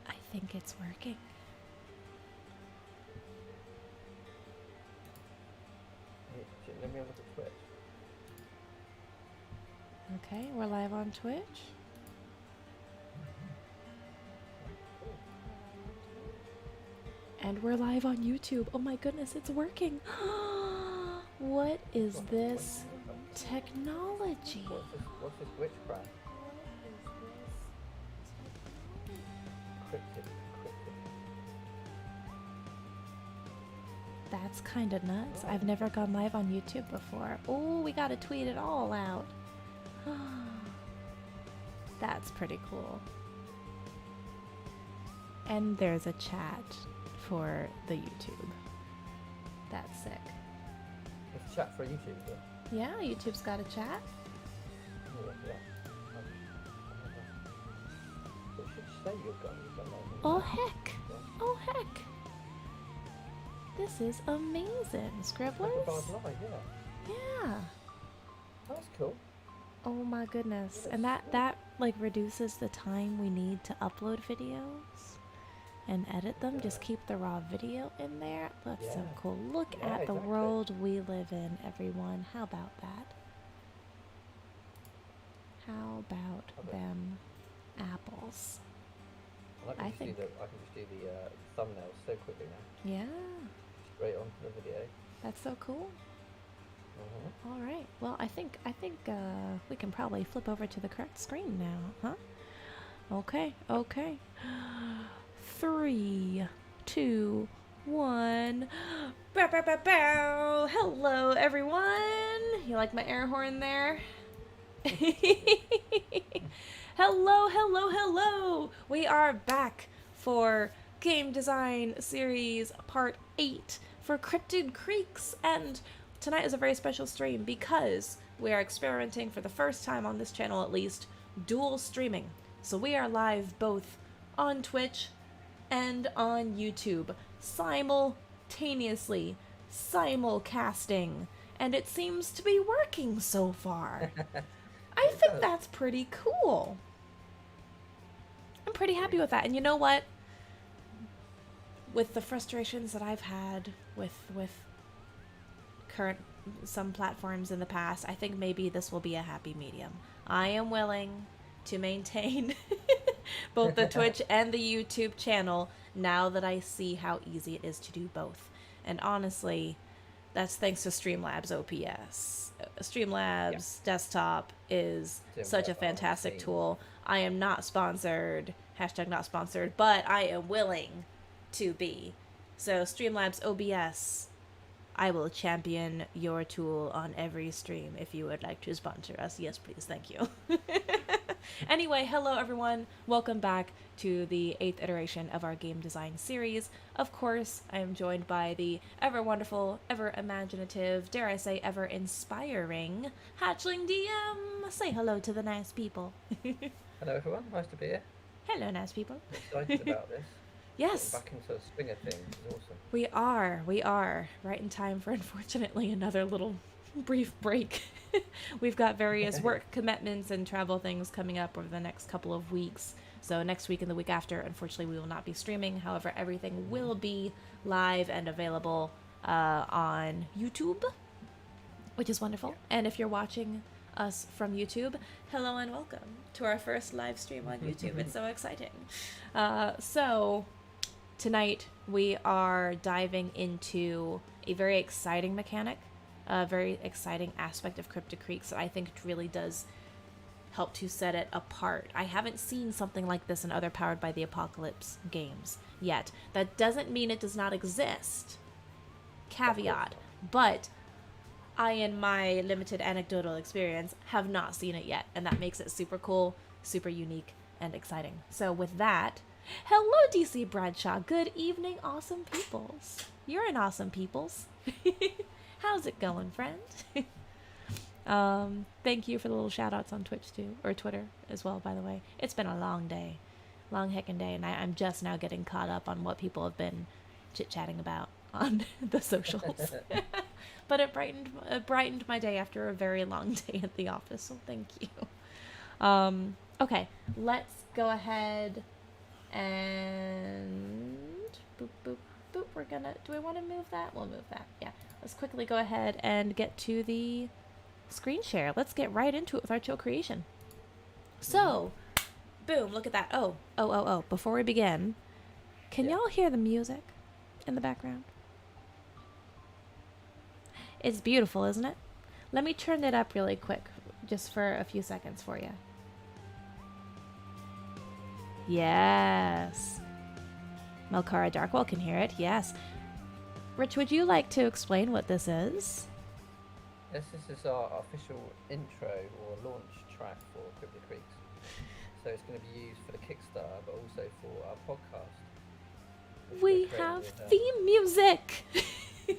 I think it's working. Let me have a look at Twitch. Okay, we're live on Twitch. And we're live on YouTube. Oh my goodness, it's working. What is this technology? What's this witchcraft? Cryptid. That's kind of nuts. I've never gone live on YouTube before. Oh, we gotta tweet it all out. That's pretty cool. And there's a chat for the YouTube. That's sick. It's chat for YouTube, yeah? Yeah, YouTube's got a chat. Yeah. It should say you're going Oh heck! Oh heck! This is amazing, Scribblers. Yeah. That's cool. Oh my goodness. And that like reduces the time we need to upload videos and edit them. Just keep the raw video in there. That's so cool. Look at the world we live in, everyone. How about that? How about them apples? I can just do the thumbnails so quickly now. Yeah. Straight onto the video. That's so cool. All right. Well, I think we can probably flip over to the correct screen now, huh? Okay. 3, 2, 1. Bow, bow, bow, bow. Hello, everyone. You like my air horn there? Hello. We are back for Game Design Series Part 8 for Cryptid Creeks, and tonight is a very special stream because we are experimenting for the first time on this channel, at least, dual streaming. So we are live both on Twitch and on YouTube, simultaneously, simulcasting, and it seems to be working so far. I think that's pretty cool. I'm pretty happy with that. And you know what? With the frustrations that I've had with some platforms in the past, I think maybe this will be a happy medium. I am willing to maintain both the Twitch and the YouTube channel now that I see how easy it is to do both. And honestly, that's thanks to Streamlabs OPS. Streamlabs Desktop is such a fantastic tool. I am not sponsored, #not sponsored, but I am willing to be. So Streamlabs OBS, I will champion your tool on every stream if you would like to sponsor us. Yes, please. Thank you. Anyway, hello everyone. Welcome back to the 8th iteration of our game design series. Of course, I am joined by the ever wonderful, ever imaginative, dare I say ever inspiring Hatchling DM. Say hello to the nice people. Hello everyone, nice to be here. Hello, nice people. Excited about this. Yes. Back into the swing of things is awesome. We are. Right in time for, unfortunately, another little brief break. We've got various work commitments and travel things coming up over the next couple of weeks. So next week and the week after, unfortunately, we will not be streaming. However, everything will be live and available on YouTube, which is wonderful. And if you're watching us from YouTube, hello and welcome to our first live stream on YouTube. It's so exciting. So tonight we are diving into a very exciting mechanic, a very exciting aspect of Cryptid Creeks that I think really does help to set it apart. I haven't seen something like this in other Powered by the Apocalypse games yet. That doesn't mean it does not exist. Caveat. But I, in my limited anecdotal experience, have not seen it yet, and that makes it super cool, super unique, and exciting. So with that, hello DC Bradshaw. Good evening, awesome peoples. You're an awesome peoples. How's it going, friend? Thank you for the little shout outs on Twitch too, or Twitter as well, by the way. It's been a long day, long heckin' day, and I'm just now getting caught up on what people have been chit-chatting about on the socials. But it brightened my day after a very long day at the office, so thank you. Okay, let's go ahead and boop, boop, boop. We're gonna, do I want to move that? We'll move that, yeah. Let's quickly go ahead and get to the screen share. Let's get right into it with our chill creation. So, boom, look at that. Oh. Before we begin, can y'all hear the music in the background? It's beautiful, isn't it? Let me turn it up really quick, just for a few seconds for you. Yes. Melkara Darkwall can hear it, yes. Rich, would you like to explain what this is? Yes, this is our official intro or launch track for Cryptid Creeks. So it's going to be used for the Kickstarter, but also for our podcast. We have theme music!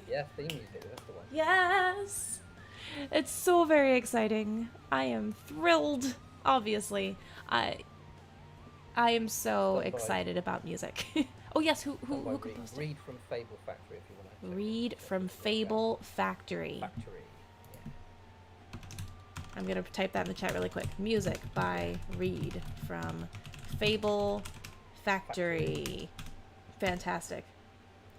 Yeah, theme music, that's the one. Yes! It's so very exciting. I am thrilled, obviously. I am so excited about music. Oh yes, who composed it? Read from Fable Factory if you want to. Read from Fable Factory. Yeah. I'm gonna type that in the chat really quick. Music by Read from Fable Factory. Fantastic.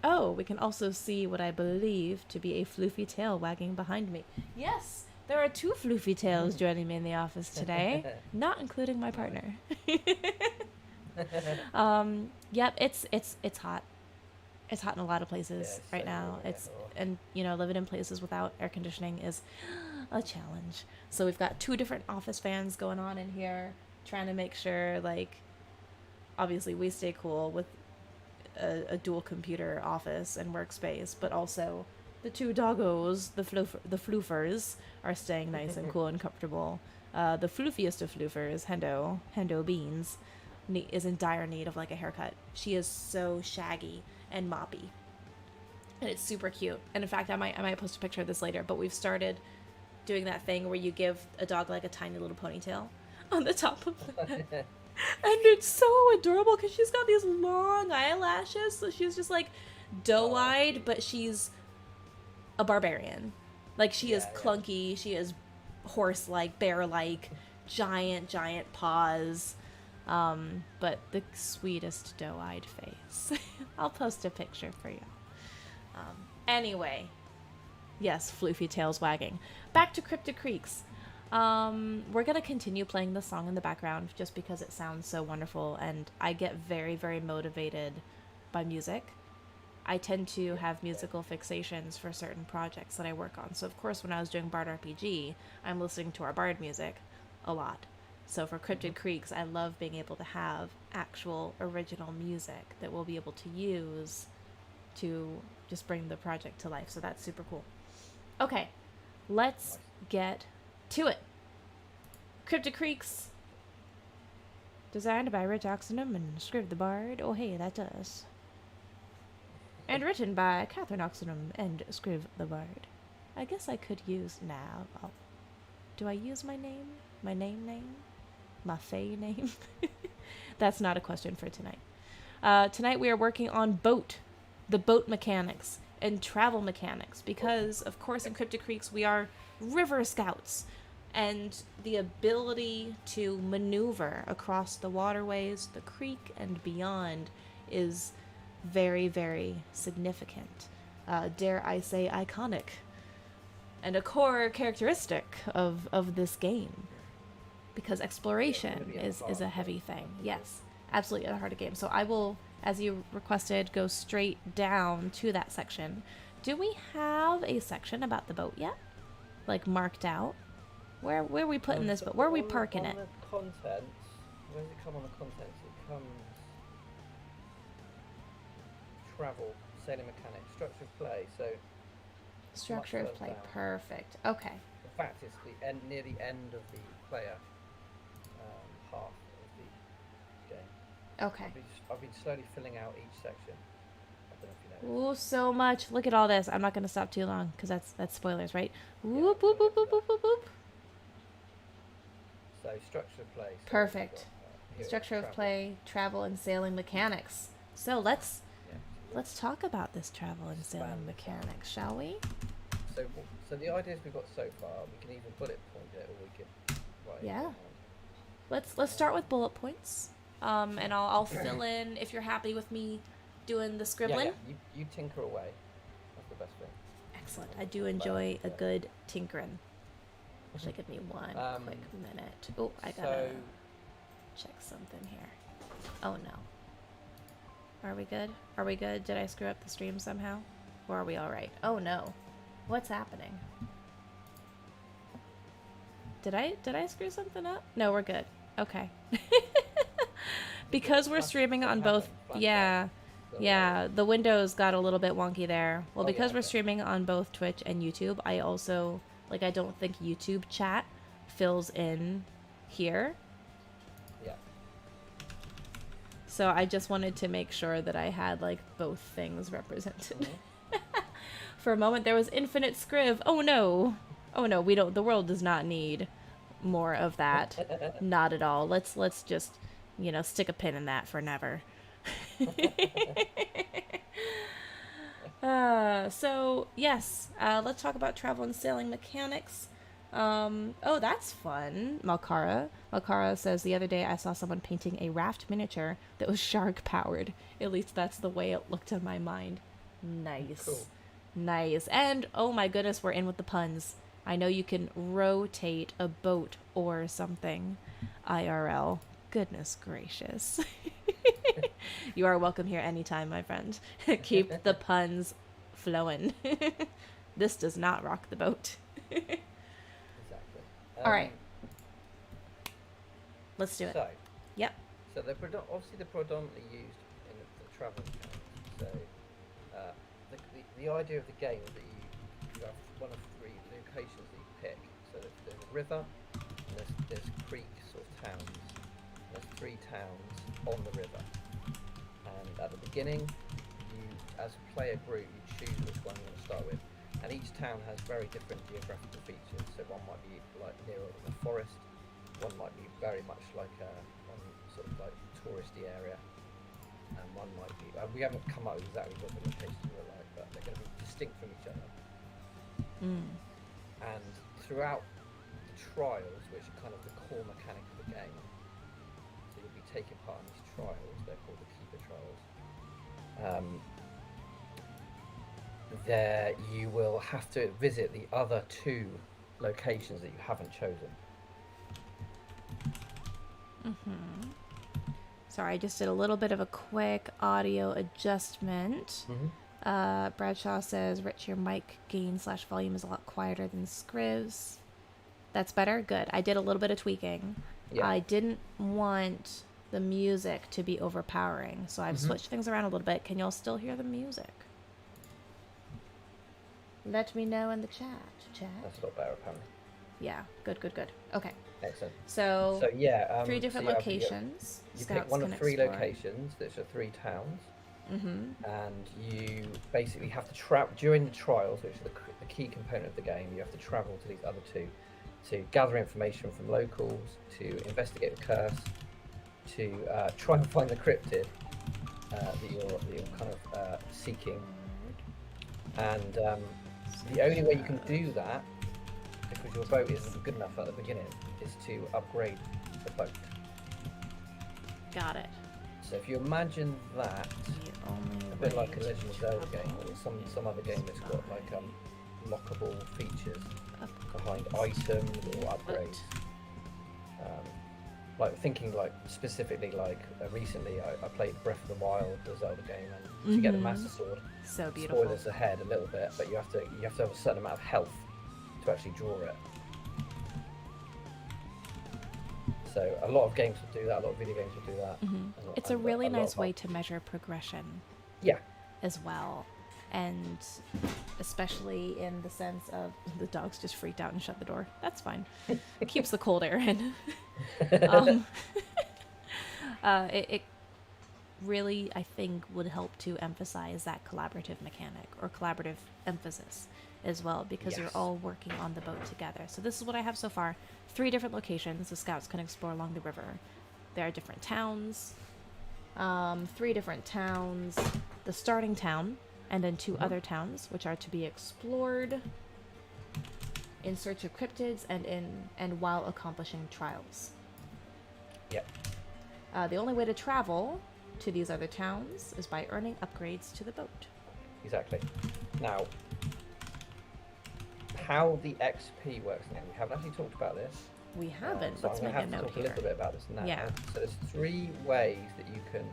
Oh, we can also see what I believe to be a floofy tail wagging behind me. Yes, there are 2 floofy tails joining me in the office today, not including my partner. Yep, it's hot. It's hot in a lot of places right now. And you know, living in places without air conditioning is a challenge. So we've got 2 different office fans going on in here, trying to make sure, like, obviously we stay cool with a dual computer office and workspace, but also the 2 doggos, the floofers, are staying nice and cool and comfortable. The floofiest of floofers, Hendo Beans, is in dire need of like a haircut. She is so shaggy and moppy, and it's super cute. And in fact, I might post a picture of this later, but we've started doing that thing where you give a dog like a tiny little ponytail on the top of the head. And it's so adorable because she's got these long eyelashes, so she's just like doe-eyed, but she's a barbarian. Like, she is clunky, she is horse-like, bear-like, giant paws, but the sweetest doe-eyed face. I'll post a picture for you. Anyway, yes, floofy tails wagging. Back to Cryptid Creeks. We're gonna continue playing the song in the background just because it sounds so wonderful, and I get very, very motivated by music. I tend to have musical fixations for certain projects that I work on. So of course, when I was doing Bard RPG, I'm listening to our Bard music a lot. So for Cryptid Creeks, I love being able to have actual original music that we'll be able to use to just bring the project to life. So that's super cool. Okay, let's get to it. Cryptid Creeks, designed by Rich Oxenham and Scriv the Bard. Oh hey, that does. And written by Catherine Oxenham and Scriv the Bard. I guess I could use now. Do I use my name? My name? My fey name? That's not a question for tonight. Tonight we are working on the boat mechanics and travel mechanics, because of course in Cryptid Creeks we are river scouts, and the ability to maneuver across the waterways, the creek, and beyond is very, very significant. Dare I say iconic. And a core characteristic of this game. Because exploration is a heavy thing. Yes, absolutely at the heart of the game. So I will, as you requested, go straight down to that section. Do we have a section about the boat yet? Like marked out? Where are we putting this boat? Where are we parking it? On the contents, where does it come on the contents? It comes travel, sailing mechanics, structure of play. So structure of play, perfect. Okay. In fact, it's near the end of the player half of the game. Okay. I've been slowly filling out each section. I don't know if you know. Ooh, so much. Look at all this. I'm not going to stop too long because that's spoilers, right? Whoop, whoop, whoop, whoop, whoop, whoop, whoop. So structure of play. So perfect. Structure of play, travel, and sailing mechanics. So let's talk about this travel and sailing mechanics, shall we? So the ideas we've got so far, we can either bullet point it or we can write it down. let's start with bullet points. And I'll fill in if you're happy with me doing the scribbling. Yeah. You tinker away. That's the best thing. Excellent. I do enjoy a good tinkering. Actually, give me one quick minute. Oh, I gotta check something here. Oh no. Are we good? Are we good? Did I screw up the stream somehow? Or are we all right? Oh no. What's happening? Did I screw something up? No, we're good. Okay. Because we're streaming on both. Yeah. Yeah, the windows got a little bit wonky there. Well, because we're streaming on both Twitch and YouTube, I also, like, I don't think YouTube chat fills in here. Yeah. So I just wanted to make sure that I had, like, both things represented. Mm-hmm. For a moment, there was infinite scriv. Oh no. Oh no, we don't, the world does not need more of that. Not at all. Let's just, you know, stick a pin in that for never. So yes, let's talk about travel and sailing mechanics. Oh, that's fun. Malkara says, the other day I saw someone painting a raft miniature that was shark powered. At least that's the way it looked in my mind. Nice. Cool. Nice. And oh my goodness, we're in with the puns. I know you can rotate a boat or something. IRL. Goodness gracious. You are welcome here anytime, my friend. Keep the puns flowing. This does not rock the boat. Exactly. All right. Let's do it. So, yep. So they're obviously they're predominantly used in the travel mechanics. So the idea of the game is that you have one of three locations that you pick. So there's a river, and there's creeks or towns. There's 3 towns on the river. And at the beginning, you, as a player group, you choose which one you want to start with. And each town has very different geographical features. So one might be like nearer the forest, one might be very much like one sort of like touristy area, and one might be. We haven't come up with exactly what the locations are like, but they're going to be distinct from each other. And throughout the trials, which are kind of the core mechanic of the game, so you'll be taking part in these trials. They're called the Keeper Trials. There you will have to visit the other 2 locations that you haven't chosen. Sorry, I just did a little bit of a quick audio adjustment. Bradshaw says, Rich, your mic gain / volume is a lot quieter than Scriv's. That's better? Good. I did a little bit of tweaking. Yeah. I didn't want the music to be overpowering, so I've switched things around a little bit. Can y'all still hear the music? Let me know in the chat. That's a lot better, apparently. Yeah, good. Okay. Excellent. So yeah, 3 different locations. You pick one of 3 locations. There's 3 towns. And you basically have to travel during the trials, which are the key component of the game. You have to travel to these other 2 to gather information from locals, to investigate the curse, to try and find the cryptid that you're kind of seeking. And the only way you can do that, because your boat isn't good enough at the beginning, is to upgrade the boat. Got it. So if you imagine that, a bit like a Legend of Zelda game or some other game that's got like lockable features behind items or upgrades. Like thinking like specifically like recently I played Breath of the Wild, the Zelda game, and to get the Master Sword. So beautiful. Spoilers ahead a little bit, but you have to have a certain amount of health to actually draw it. So a lot of games will do that. A lot of video games will do that. It's a really nice way to measure progression. Yeah. As well, and especially in the sense of the dogs just freaked out and shut the door. That's fine. It keeps the cold air in. It really, I think, would help to emphasize that collaborative mechanic or collaborative emphasis as well, because you're all working on the boat together. So this is what I have so far. 3 different locations the scouts can explore along the river. There are different towns. 3 different towns. The starting town, and then 2 other towns, which are to be explored in search of cryptids and while accomplishing trials. Yep. The only way to travel to these other towns is by earning upgrades to the boat. Exactly. Now, how the XP works again, we haven't actually talked about this. We haven't. So Let's I'm make going a to have to note talk a here. little bit about this now. Yeah. So there's 3 ways that you can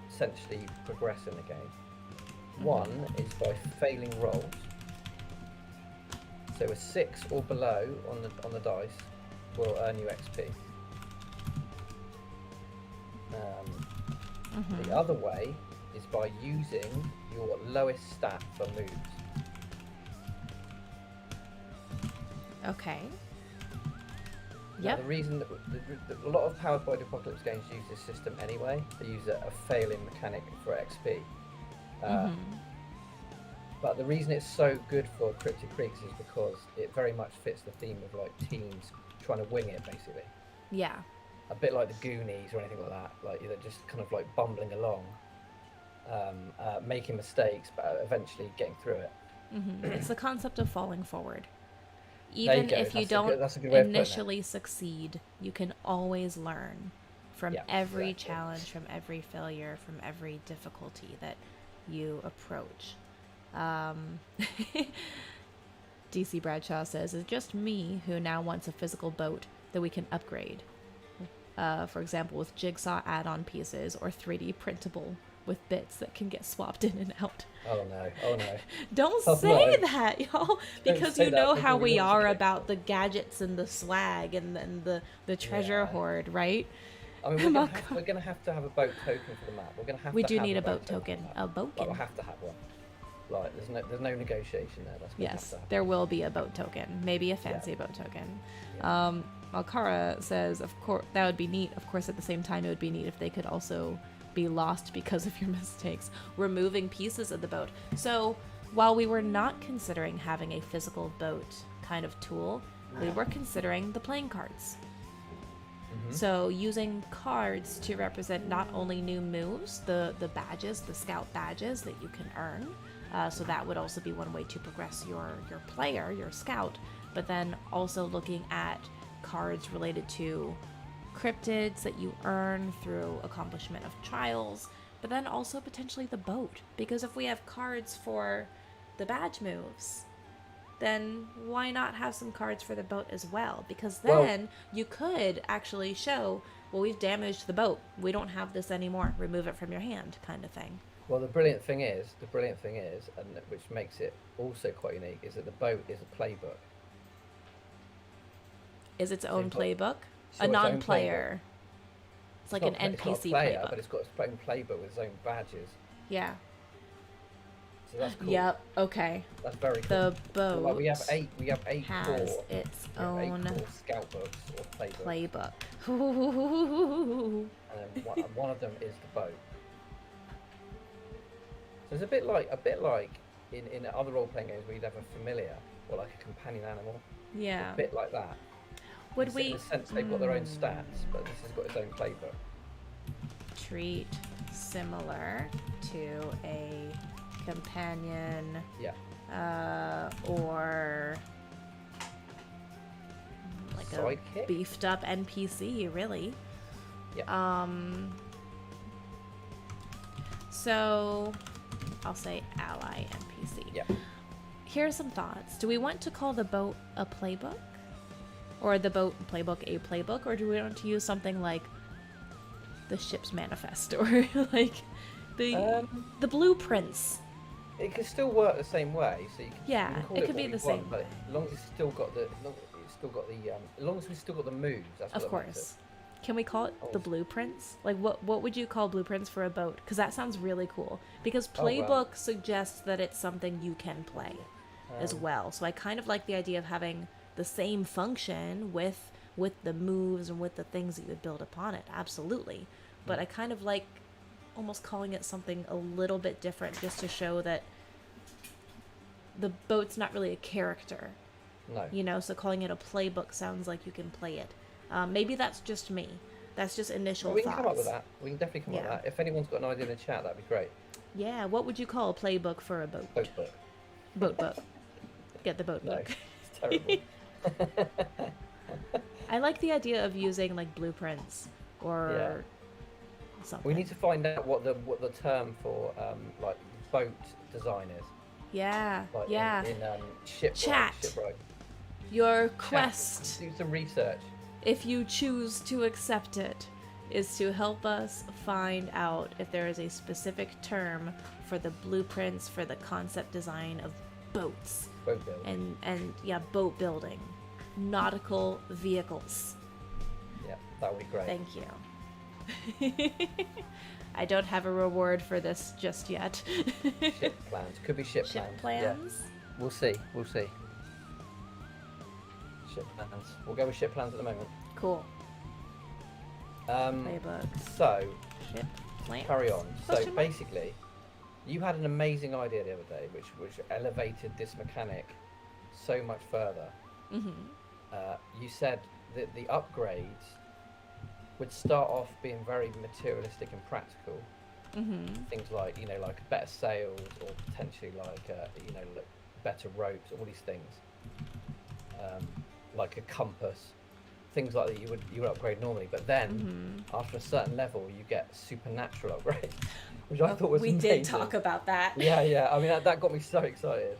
essentially progress in the game. One is by failing rolls. So a 6 or below on the dice will earn you XP. The other way is by using your lowest stat for moves. Okay. Now, Yep. the reason that a lot of Powered by the Apocalypse games use this system anyway, they use a failing mechanic for XP. But the reason it's so good for Cryptid Creeks is because it very much fits the theme of like teams trying to wing it, basically. Yeah. A bit like the Goonies or anything like that. Like they're just kind of like bumbling along, making mistakes, but eventually getting through it. It's the concept of falling forward. There Even go. if you That's don't that's a good way of putting it. initially succeed, you can always learn from Yeah, every exactly. challenge, from every failure, from every difficulty that you approach. DC Bradshaw says, it's just me who now wants a physical boat that we can upgrade. For example, with jigsaw add-on pieces or 3D printable with bits that can get swapped in and out. Oh no! Oh no! Don't Oh, say no. that, y'all, because say you that, know people how will we lose are it. about the gadgets and the swag and the treasure Yeah. hoard, right? I mean, Come on, we're gonna have to have a boat token for the map. We're gonna have. We to do have need a boat for token. the map. A Like, boatkin. we'll have to have one. Like, there's no negotiation there. That's gonna have Yes, to happen. there will be a boat token. Maybe a fancy boat token. Yeah. Malkara says, of course, that would be neat. Of course, at the same time, it would be neat if they could also be lost because of your mistakes. Removing pieces of the boat. So, while we were not considering having a physical boat kind of tool, we were considering the playing cards. So using cards to represent not only new moves, the badges, the scout badges that you can earn. So that would also be one way to progress your player, your scout. But then also looking at cards related to cryptids that you earn through accomplishment of trials. But then also potentially the boat. Because if we have cards for the badge moves, then why not have some cards for the boat as well? Because then you could actually show, well, we've damaged the boat. We don't have this anymore. Remove it from your hand, kind of thing. Well, the brilliant thing is, and which makes it also quite unique, is that the boat is a playbook. Is its own you've got- playbook? It's A got its own non-player. It's like an not a- it's not a NPC player, playbook. but it's got its own playbook with its own badges. Yeah. So that's cool. Yep. Okay. That's very cool. The So, boat like, we have eight has core. its We have own 8 core scout books or playbooks. playbook. And then one of them is the boat. So it's a bit like in other role-playing games where you'd have a familiar or like a companion animal. Yeah. A bit like that. Would In we the sense they've got their own stats, but this has got its own playbook. treat similar to a companion Yeah. or like a Sidekick? beefed up NPC, really? Yeah. So I'll say ally NPC. Yeah. Here are some thoughts. Do we want to call the boat a playbook? Or the boat playbook a playbook? Or do we want to use something like the ship's manifest or like the blueprints? It can still work the same way, so you can. Yeah, you can call it it could what be you the want, same But way. as long as it's still got as long as we've still got the moves. That's Of what makes course. Can we call it the blueprints? Like what would you call blueprints for a boat? Because that sounds really cool. Because playbook well. suggests that it's something you can play as well. So I kind of like the idea of having the same function with the moves and with the things that you would build upon it. Absolutely. But I kind of like almost calling it something a little bit different just to show that the boat's not really a character. No. You know, so calling it a playbook sounds like you can play it. Maybe that's just me. That's just initial Well, we can thoughts. come up with that. We can definitely come up Yeah. with that. If anyone's got an idea in the chat, that'd be great. Yeah, what would you call a playbook for a boat? Boat book. Boat book. Get the boat No, book. it's terrible. I like the idea of using like blueprints or something. We need to find out what the term for like boat design is. Yeah, Like yeah. in shipwright. Chat. Shipwright. Your Chat. quest, Do some research. if you choose to accept it, is to help us find out if there is a specific term for the blueprints for the concept design of boats Boat building. and yeah, boat building, nautical vehicles. Yeah, that would be great. Thank you. I don't have a reward for this just yet. Ship plans. Could be ship plans. Ship plans? Yeah. We'll see. We'll see. Ship plans. We'll go with ship plans at the moment. Cool. Playbook. So, Ship plans. carry on. So Question mark? basically, you had an amazing idea the other day, which elevated this mechanic so much further. Mm-hmm. You said that the upgrades would start off being very materialistic and practical. Mm-hmm. Things like, like better sails or potentially like, like better ropes, all these things. Like a compass, things like that you would upgrade normally. But then, after a certain level, you get supernatural upgrades, which I thought was we amazing. did talk about that. Yeah. I mean, that got me so excited.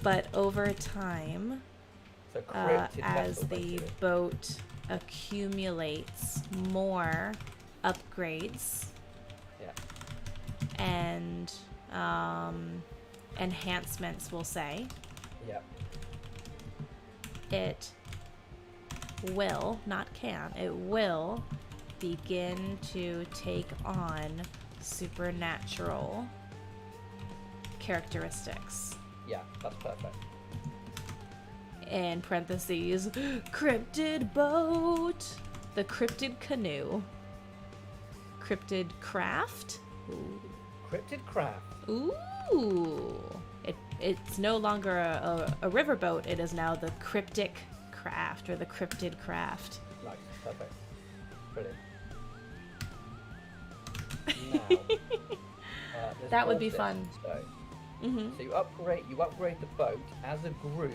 But over time, So cryptid as vessel, the basically. boat accumulates more upgrades Yeah. and enhancements, we'll say, Yeah. it will, not can, it will begin to take on supernatural characteristics. Yeah, that's perfect. In parentheses, cryptid boat, the cryptid canoe, cryptid craft. Cryptid craft. Ooh, it's no longer a riverboat. It is now the cryptic craft or the cryptid craft. Nice, perfect. Brilliant. Now, there's That would more be to this. fun. So you upgrade the boat as a group,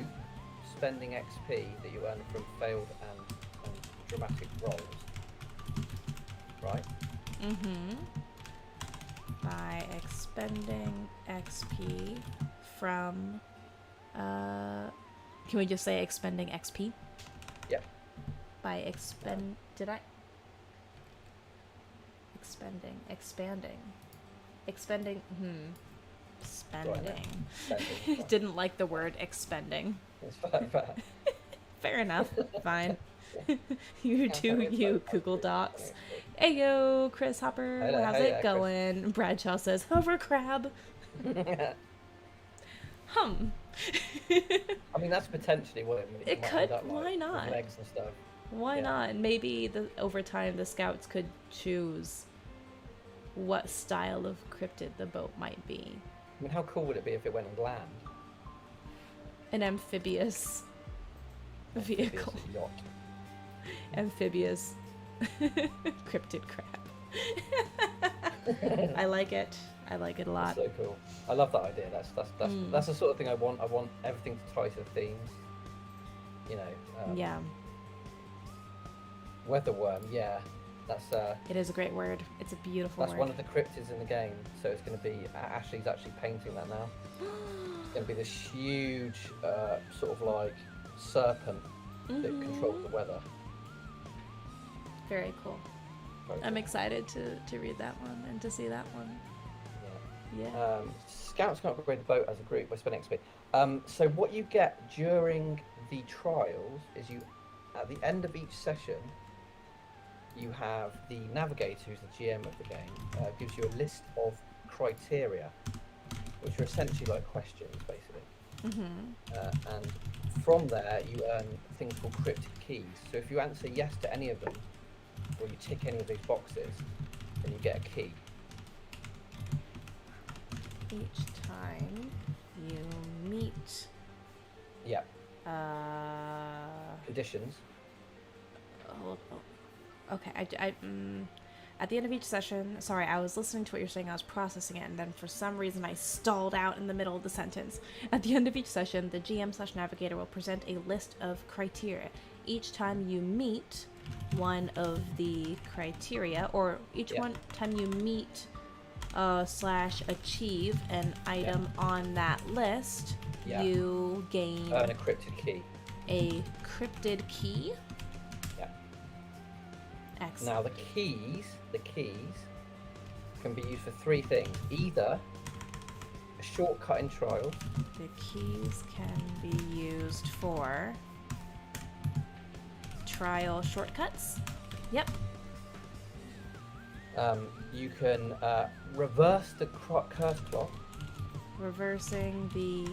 spending XP that you earn from failed and dramatic rolls. Right? By expending XP from, can we just say expending XP? Yep. By expending, spending, spending. Spending. Didn't like the word expending. It's fine. Fair enough. Fine. You do It's you, fine. Google Docs. Ayo, Chris Hopper. Hello, How's hey it there, going? Bradshaw says, hover crab. Hum. I mean, that's potentially what it might Could. end up like, Why with not? legs and stuff. Why Yeah. not? Maybe over time the scouts could choose what style of cryptid the boat might be. I mean, how cool would it be if it went on land? An amphibious vehicle. It's a yacht. Amphibious cryptid crab. I like it. I like it a lot. That's so cool. I love that idea. That's the sort of thing I want. I want everything to tie to the themes. Yeah, Weatherworm. Yeah, that's it is a great word. It's a beautiful that's word. one of the cryptids in the game. So it's going to be Ashley's actually painting that now. It's going to be this huge sort of like serpent that controls the weather. Very cool. Very I'm cool. excited to read that one and to see that one. Yeah. Scouts can't upgrade the boat as a group by spending XP. So what you get during the trials is at the end of each session, you have the navigator, who's the GM of the game, gives you a list of criteria, which are essentially like questions, basically. And from there, you earn things called cryptic keys. So if you answer yes to any of them, or you tick any of these boxes, then you get a key. Each time you meet Yeah. Conditions. Okay, at the end of each session, sorry, I was listening to what you're saying, I was processing it, and then for some reason I stalled out in the middle of the sentence. At the end of each session, the GM/navigator will present a list of criteria. Each time you meet one of the criteria, or each one time you meet / achieve an item on that list, you gain earn a cryptid key. A cryptid key. Yeah. Excellent. Now the keys can be used for 3 things. Either a shortcut in trials. The keys can be used for trial shortcuts. Yep. You can reverse the curse clock. Reversing the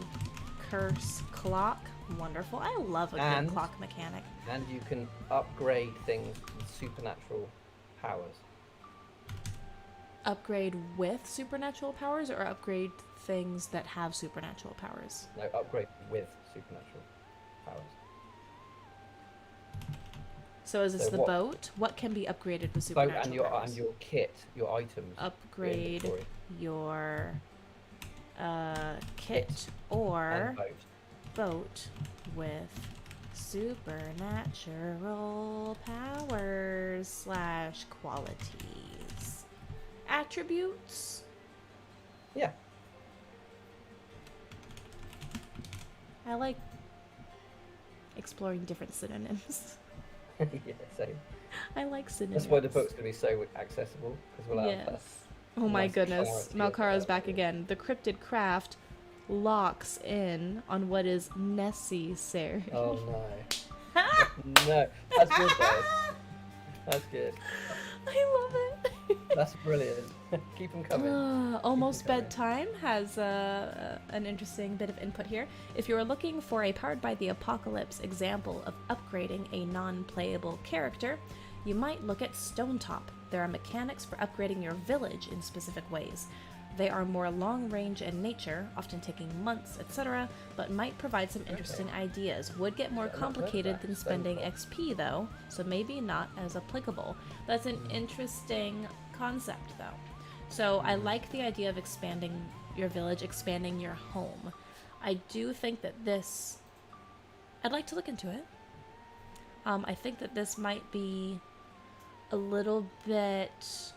curse clock. Wonderful. I love a good clock mechanic. And you can upgrade things with supernatural powers. Upgrade with supernatural powers, or upgrade things that have supernatural powers? No, upgrade with supernatural powers. So is this the boat? What can be upgraded with supernatural powers? And your kit, your items. Upgrade your kit or boat with supernatural powers / qualities. Attributes? Yeah. I like exploring different synonyms. Yeah, same. I like synonyms. That's why the book's going to be so accessible, because we'll have Oh my goodness, Malkara's back again. The cryptid craft locks in on what is necessary. Oh no. No, that's good though. That's good. I love it. That's brilliant. Keep them coming. Almost Bedtime has an interesting bit of input here. If you're looking for a Powered by the Apocalypse example of upgrading a non-playable character, you might look at Stonetop. There are mechanics for upgrading your village in specific ways. They are more long-range in nature, often taking months, etc., but might provide some interesting ideas. Would get more complicated than spending XP, though, so maybe not as applicable. That's an interesting concept, though. So I like the idea of expanding your village, expanding your home. I do think that this... I'd like to look into it. I think that this might be a little bit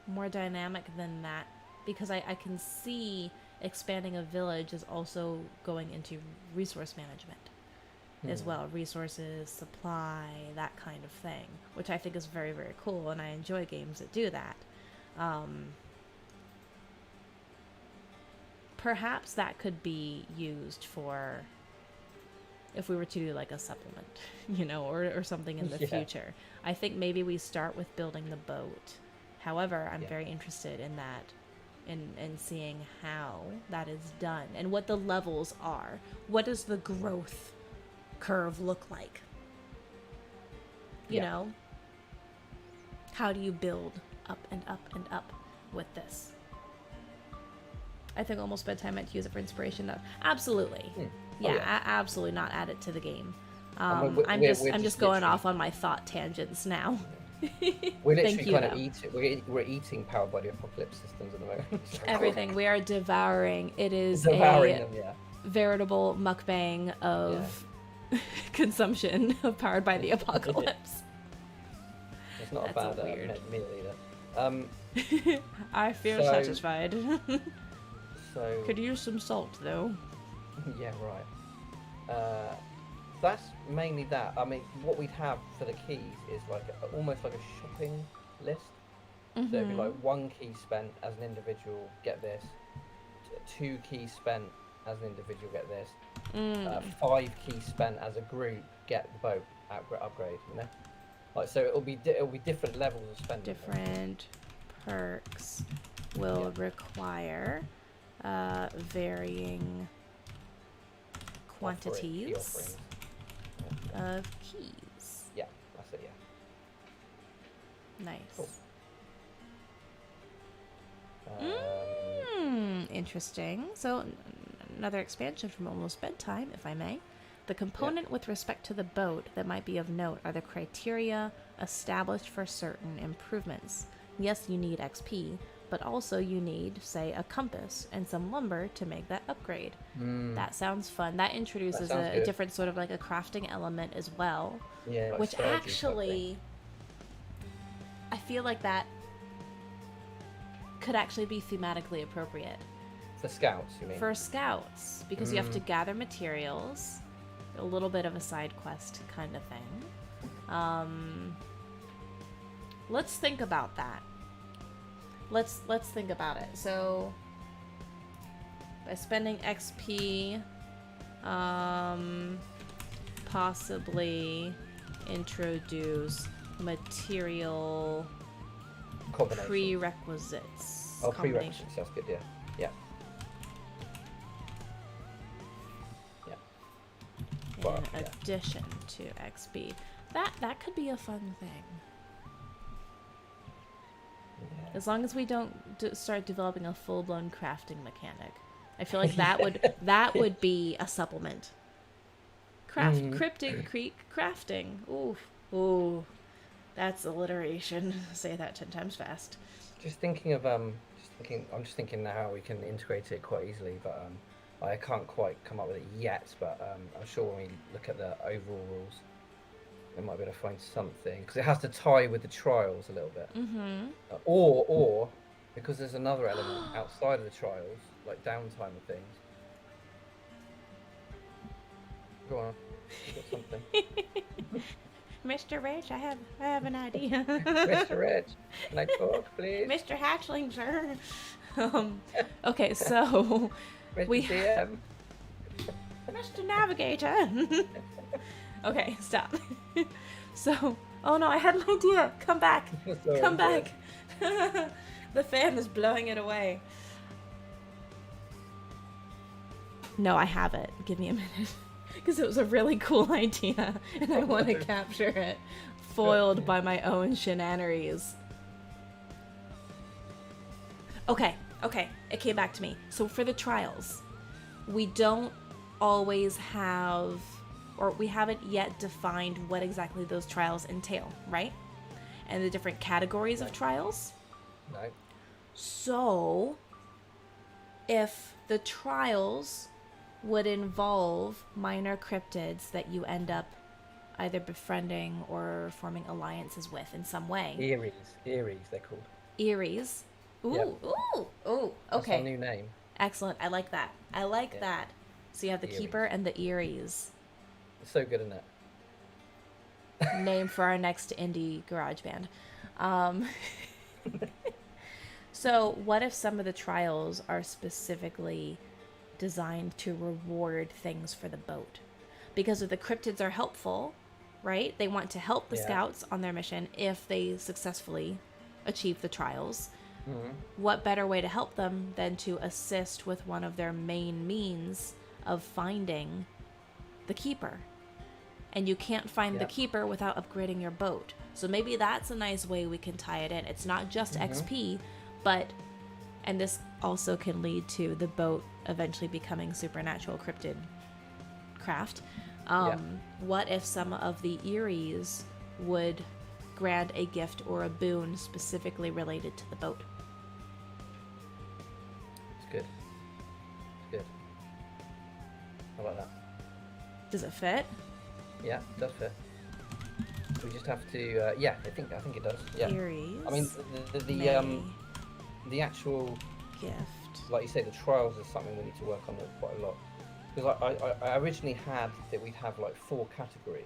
more dynamic than that, because I can see expanding a village is also going into resource management as well. Resources, supply, that kind of thing, which I think is very, very cool, and I enjoy games that do that. Perhaps that could be used for, if we were to do like a supplement, you know, or something in the future. I think maybe we start with building the boat. However, I'm very interested in that, in seeing how that is done and what the levels are. What does the growth curve look like? You know? How do you build up and up and up with this? I think Almost Bedtime might use it for inspiration, though. Absolutely. Absolutely not add it to the game. I'm just going off on my thought tangents now. We're literally kind of eating. We're eating Powered by the Apocalypse systems at the moment. Everything we are devouring. It is veritable mukbang of consumption of Powered by the Apocalypse. It's not a bad meal either. I feel satisfied. So could use some salt though. Yeah, right. That's mainly that. I mean, what we'd have for the keys is like almost like a shopping list. So it'd be like 1 key spent as an individual, get this. 2 keys spent as an individual, get this. 5 keys spent as a group, get the boat upgrade. You know, like so it'll be different levels of spending. Different perks will require varying quantities of keys. Yeah, that's it, Nice. Cool. Interesting. So, another expansion from Almost Bedtime, if I may. The component with respect to the boat that might be of note are the criteria established for certain improvements. Yes, you need XP, but also you need, say, a compass and some lumber to make that upgrade. That sounds fun. That introduces a different sort of like a crafting element as well. Yeah, like which actually I feel like that could actually be thematically appropriate. For scouts, you mean? For scouts, because you have to gather materials, a little bit of a side quest kind of thing. Let's think about that. Let's think about it. So by spending XP, possibly introduce material prerequisites. Oh, prerequisites. That's good. Yeah. Yeah. In addition to XP, that could be a fun thing. Yeah. As long as we don't start developing a full-blown crafting mechanic, I feel like that would be a supplement. Cryptid Creek crafting. Ooh, that's alliteration. Say that 10 times fast. I'm just thinking now how we can integrate it quite easily, but I can't quite come up with it yet. But I'm sure when we look at the overall rules, we might be able to find something, because it has to tie with the trials a little bit. Or because there's another element outside of the trials, like downtime and things. Go on, you got something. Mr. Rich, I have an idea. Mr. Rich, can I talk, please? Mr. Hatchling, sir. Okay, so Mr. DM. Mr. Navigator. Okay, stop. So, oh no, I had an idea. Come back. Come back. The fan is blowing it away. No, I have it. Give me a minute. Because it was a really cool idea, and I want to capture it, foiled by my own shenanigans. Okay, it came back to me. So for the trials, we don't always have, or we haven't yet defined what exactly those trials entail, right? And the different categories of trials. No. So, if the trials would involve minor cryptids that you end up either befriending or forming alliances with in some way. Eerie's, they're called. Eerie's. Ooh, yep. ooh, okay. That's our new name. Excellent, I like that. That. So you have the Eerie's. Keeper and the Eerie's. It's so good, isn't it? Name for our next indie garage band. So what if some of the trials are specifically designed to reward things for the boat? Because if the cryptids are helpful, right? They want to help the scouts on their mission if they successfully achieve the trials. What better way to help them than to assist with one of their main means of finding the keeper? And you can't find the keeper without upgrading your boat. So maybe that's a nice way we can tie it in. It's not just XP, but, and this also can lead to the boat eventually becoming supernatural cryptid craft. What if some of the Eerie's would grant a gift or a boon specifically related to the boat? It's good. I like that. Does it fit? Yeah, it does fit. We just have to, I think it does. Yeah. Eerie's. I mean, the actual gift, like you say, the trials is something we need to work on quite a lot. Because I originally had that we'd have like 4 categories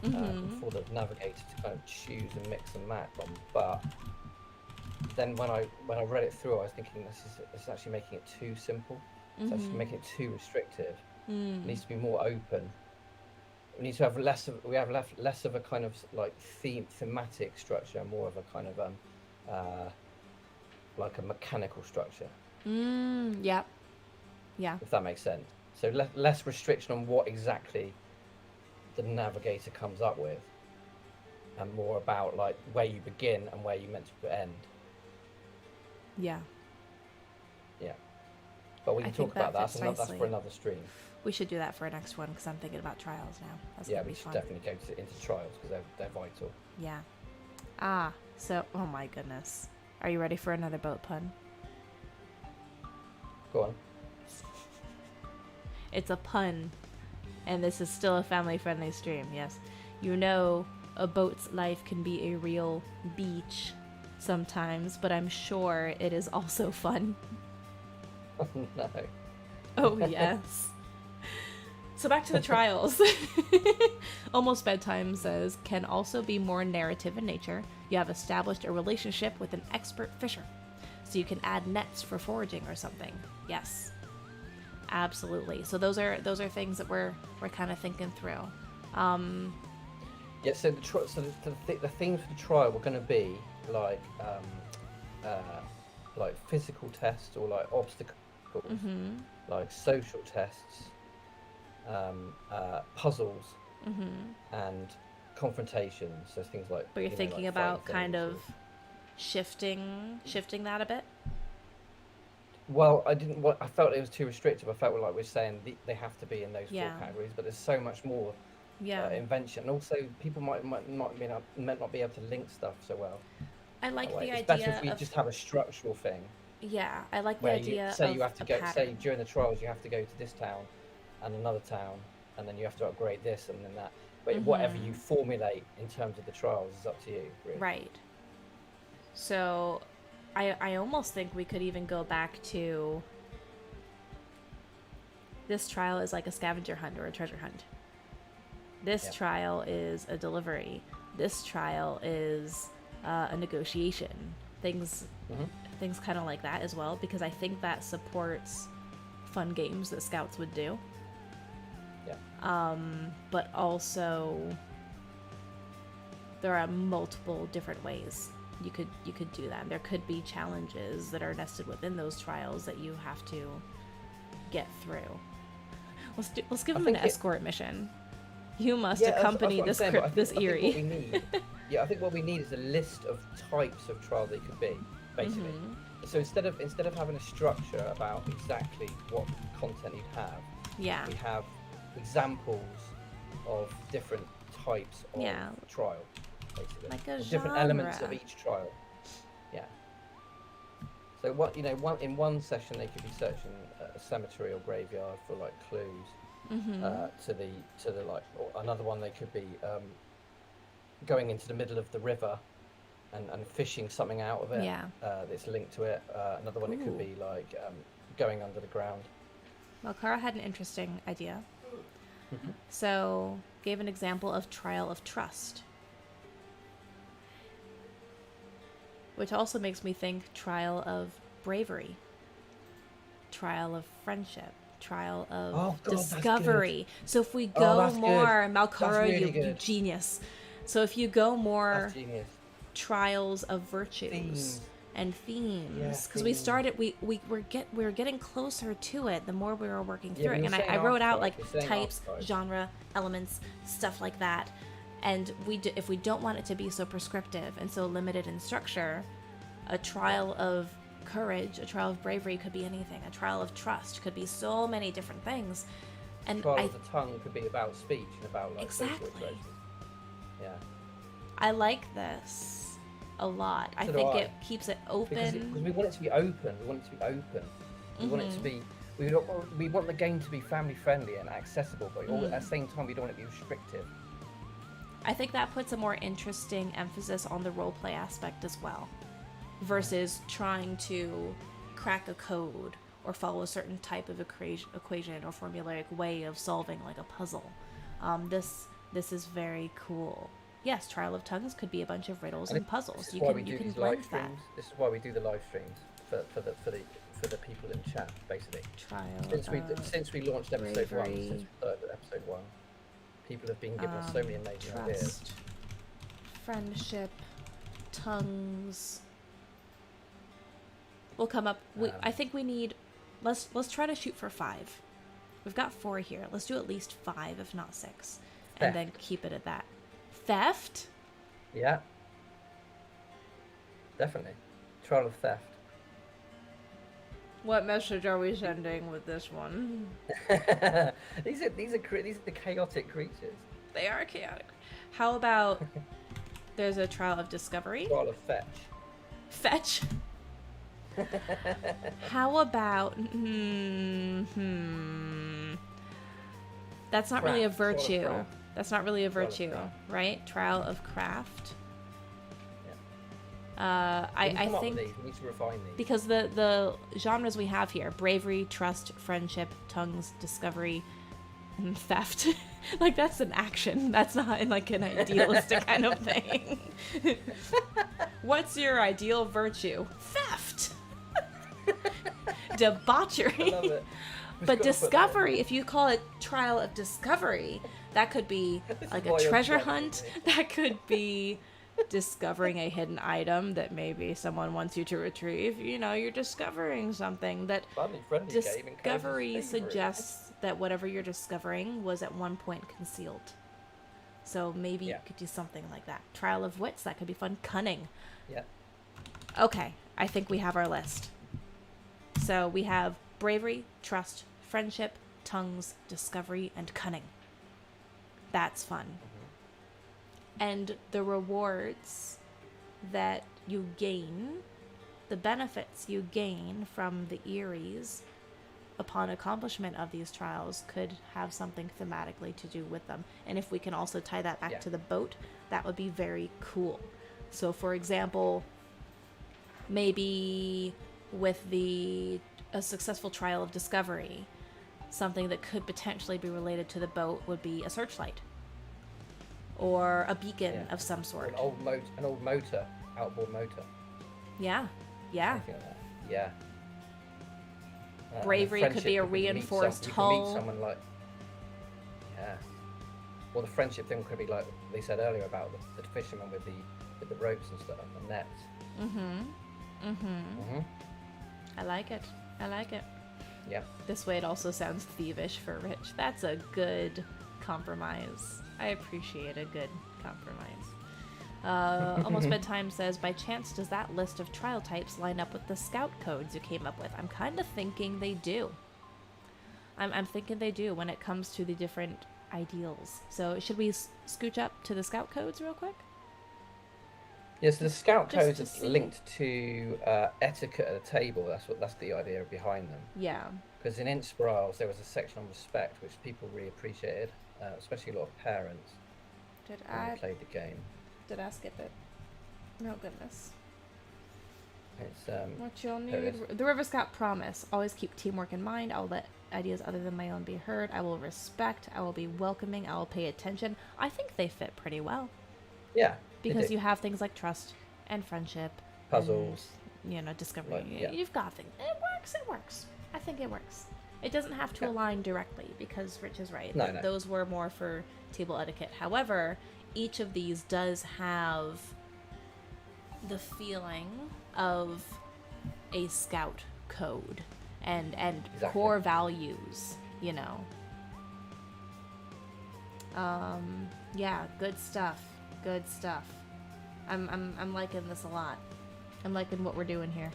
for the navigator to kind of choose and mix and match on. But then when I read it through, I was thinking this is actually making it too simple. It's actually making it too restrictive. It needs to be more open. We need to have less of a kind of like thematic structure, more of a kind of like a mechanical structure. Yeah. If that makes sense. So less restriction on what exactly the navigator comes up with, and more about like where you begin and where you meant to end. Yeah. But we can talk about that. That's for another stream. We should do that for our next one, because I'm thinking about trials now. That's gonna be we should fun. definitely go into trials, because they're vital. Yeah. So, oh my goodness. Are you ready for another boat pun? Go on. It's a pun, and this is still a family-friendly stream, yes. You know a boat's life can be a real beach sometimes, but I'm sure it is also fun. Oh no. Oh, yes. So back to the trials. Almost Bedtime says, can also be more narrative in nature. You have established a relationship with an expert fisher, so you can add nets for foraging or something. Yes. Absolutely. So those are things that we're kind of thinking through. Yeah, so the themes for the trial were going to be like physical tests or like obstacles, like social tests, puzzles, and confrontations. So things like. But you're thinking like about fighting kind things of shifting that a bit. Well, I didn't. I felt it was too restrictive. I felt like we're saying they have to be in those Yeah. four categories, but there's so much more Yeah. invention, and also people might not be able to link stuff so well. I like the It's idea better if we of just have a structural thing. yeah. I like the Where idea say of you have to a go. pattern. Say during the trials you have to go to this town, and another town, and then you have to upgrade this and then that. But whatever you formulate in terms of the trials is up to you. Really. Right. So, I almost think we could even go back to this trial is like a scavenger hunt or a treasure hunt. This trial is a delivery. This trial is a negotiation. Things kind of like that as well, because I think that supports fun games that scouts would do. Yeah. But also there are multiple different ways you could do that. There could be challenges that are nested within those trials that you have to get through. Let's give them an escort mission. You must accompany this Eerie. I think what we need, I think what we need is a list of types of trial they could be, basically. So instead of having a structure about exactly what content you'd have, we have examples of different types of trial, basically. Like a different elements of each trial. Yeah. So in one session they could be searching a cemetery or graveyard for like clues to the like. Or another one they could be going into the middle of the river and fishing something out of it that's linked to it. Another one it could be like going under the ground. Well, Cara had an interesting idea. So gave an example of trial of trust, which also makes me think trial of bravery, trial of friendship, trial of discovery. So if we go more, Malcara, you genius. So if you go more trials of virtues and themes, because we started, we're getting closer to it the more we were working through it, and I wrote out like types, genre, elements, stuff like that. And if we don't want it to be so prescriptive and so limited in structure, a trial of courage, a trial of bravery could be anything. A trial of trust could be so many different things. And trial of the tongue could be about speech and about like social expressions. Yeah. I like this a lot. I think it keeps it open. Because we want it to be open. We want it to be open. We want it to be. We want the game to be family friendly and accessible, but at the same time, we don't want it to be restrictive. I think that puts a more interesting emphasis on the roleplay aspect as well, versus trying to crack a code or follow a certain type of equation or formulaic way of solving like a puzzle. This is very cool. Yes, Trial of Tongues could be a bunch of riddles and puzzles. You can blend that. This is why we do the live streams for the people in chat, basically. Since we launched episode 1, since we started episode 1, people have been giving us so many amazing ideas. Friendship, tongues. We'll come up. I think we need. Let's try to shoot for 5. We've got 4 here. Let's do at least 5, if not 6, and then keep it at that. Theft? Yeah. Definitely. Trial of theft. What message are we sending with this one? These are the chaotic creatures. They are chaotic. How about there's a trial of discovery? Trial of fetch. Fetch? How about that's not really a virtue. That's not really a Trial of virtue, craft. right? Trial of craft. Yeah. We can I come up think with these. We need to refine these. because the genres we have here: bravery, trust, friendship, tongues, discovery, and theft. Like that's an action. That's not in like an idealistic kind of thing. What's your ideal virtue? Theft. Debauchery. I love it. We've But got to put that in. discovery, if you call it trial of discovery, that could be This like is why a you're treasure jealous of hunt. me. That could be discovering a hidden item that maybe someone wants you to retrieve. You know, you're discovering something that Family friendly game encourages discovery thievery. suggests that whatever you're discovering was at one point concealed. So maybe you Yeah. could do something like that. Trial of wits, that could be fun. Cunning. Yeah. Okay, I think we have our list. So we have bravery, trust, friendship, tongues, discovery, and cunning. That's fun. And the rewards that you gain, the benefits you gain from the Eries upon accomplishment of these trials could have something thematically to do with them. And if we can also tie that back Yeah. to the boat, that would be very cool. So for example, maybe with a successful trial of discovery, something that could potentially be related to the boat would be a searchlight or a beacon Yeah. of some Or sort. an old motor, outboard motor. Yeah, yeah. Something like that. Yeah. And Bravery could friendship, be a you can meet reinforced you can meet hull. someone like. Yeah. Or the friendship thing could be like they said earlier about the fisherman with the ropes and stuff and nets. I like it. I like it. Yeah. This way it also sounds thievish for Rich. That's a good compromise. I appreciate a good compromise. Almost Bedtime says, by chance, does that list of trial types line up with the scout codes you came up with? I'm kind of thinking they do. I'm thinking they do when it comes to the different ideals. So should we scooch up to the scout codes real quick? Yes, the scout Just codes to are see. linked to etiquette at a table. That's the idea behind them. Yeah. Because in Inspirals there was a section on respect which people really appreciated, especially a lot of parents Did when I they played the game. skip it? Oh goodness. It's What you'll There it need. The River Scout promise. Always keep teamwork in mind. I'll let ideas other than my own be heard. I will respect. I will be welcoming. I will pay attention. I think they fit pretty well. yeah, they Because do. you have things like trust and friendship. Puzzles. And, discovery. Like, yeah. You've got things. It works. I think it works. It doesn't have to Yeah. align directly because Rich is right. No, no. Those were more for table etiquette. However, each of these does have the feeling of a scout code and Exactly. core values, Yeah, good stuff. Good stuff. I'm liking this a lot. I'm liking what we're doing here.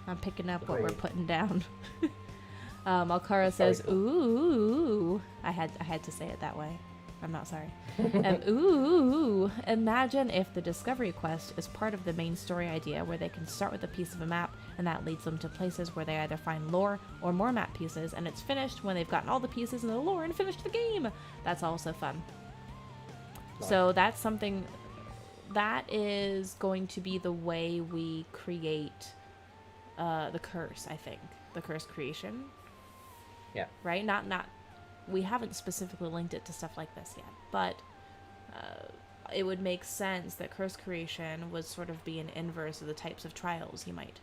I'm picking up what we're Agreed. putting down. Alcara It's very says, cool. "Ooh." I had to say it that way. I'm not sorry. Ooh, imagine if the discovery quest is part of the main story idea where they can start with a piece of a map and that leads them to places where they either find lore or more map pieces, and it's finished when they've gotten all the pieces in the lore and finished the game. That's also fun. Nice. So that's something that is going to be the way we create the curse, I think. The curse creation. Yeah. Right? Not we haven't specifically linked it to stuff like this yet, but it would make sense that curse creation would sort of be an inverse of the types of trials you might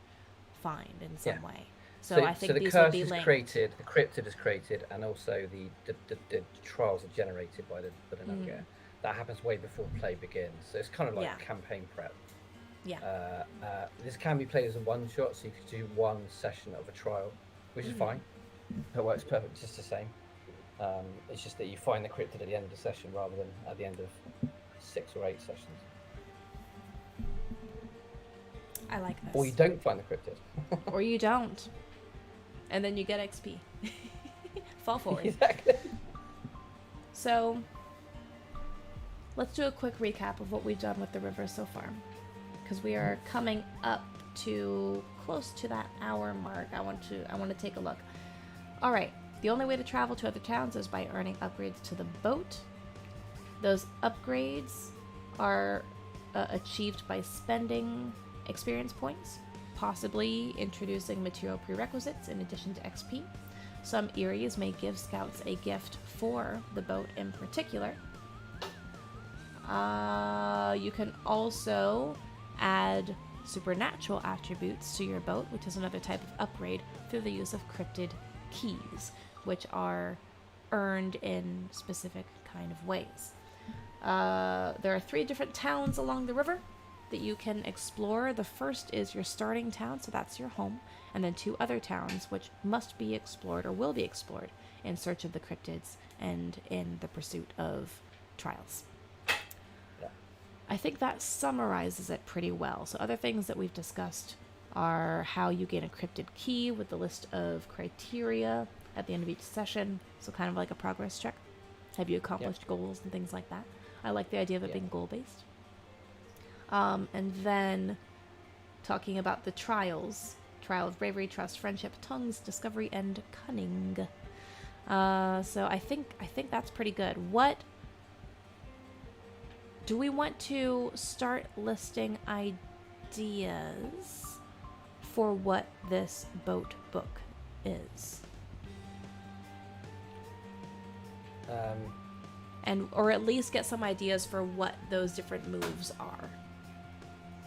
find in some Yeah. way. So I think the these curse would be is linked. created, the cryptid is created, and also the trials are generated by the navigator. That happens way before play begins. So it's kind of like Yeah. campaign prep. Yeah. This can be played as a one shot, so you could do one session of a trial, which is fine. It works perfect, just the same. It's just that you find the cryptid at the end of the session rather than at the end of 6 or 8 sessions. I like this. Or you don't find the cryptid. Or you don't. And then you get XP. Fall forward. Exactly. So, let's do a quick recap of what we've done with the river so far. Because we are coming up to close to that hour mark. I want to take a look. All right. The only way to travel to other towns is by earning upgrades to the boat. Those upgrades are achieved by spending experience points, possibly introducing material prerequisites in addition to XP. Some areas may give scouts a gift for the boat in particular. You can also add supernatural attributes to your boat, which is another type of upgrade, through the use of cryptid keys, which are earned in specific kind of ways. There are 3 different towns along the river that you can explore. The first is your starting town, so that's your home, and then 2 other towns which must be explored or will be explored in search of the cryptids and in the pursuit of trials. I think that summarizes it pretty well. So other things that we've discussed are how you gain a cryptid key with the list of criteria at the end of each session. So kind of like a progress check. Have you accomplished goals and things like that? I like the idea of it being goal-based. And then talking about the trials. Trial of bravery, trust, friendship, tongues, discovery, and cunning. So I think that's pretty good. What do we want to start listing ideas for what this boat book is? Or at least get some ideas for what those different moves are.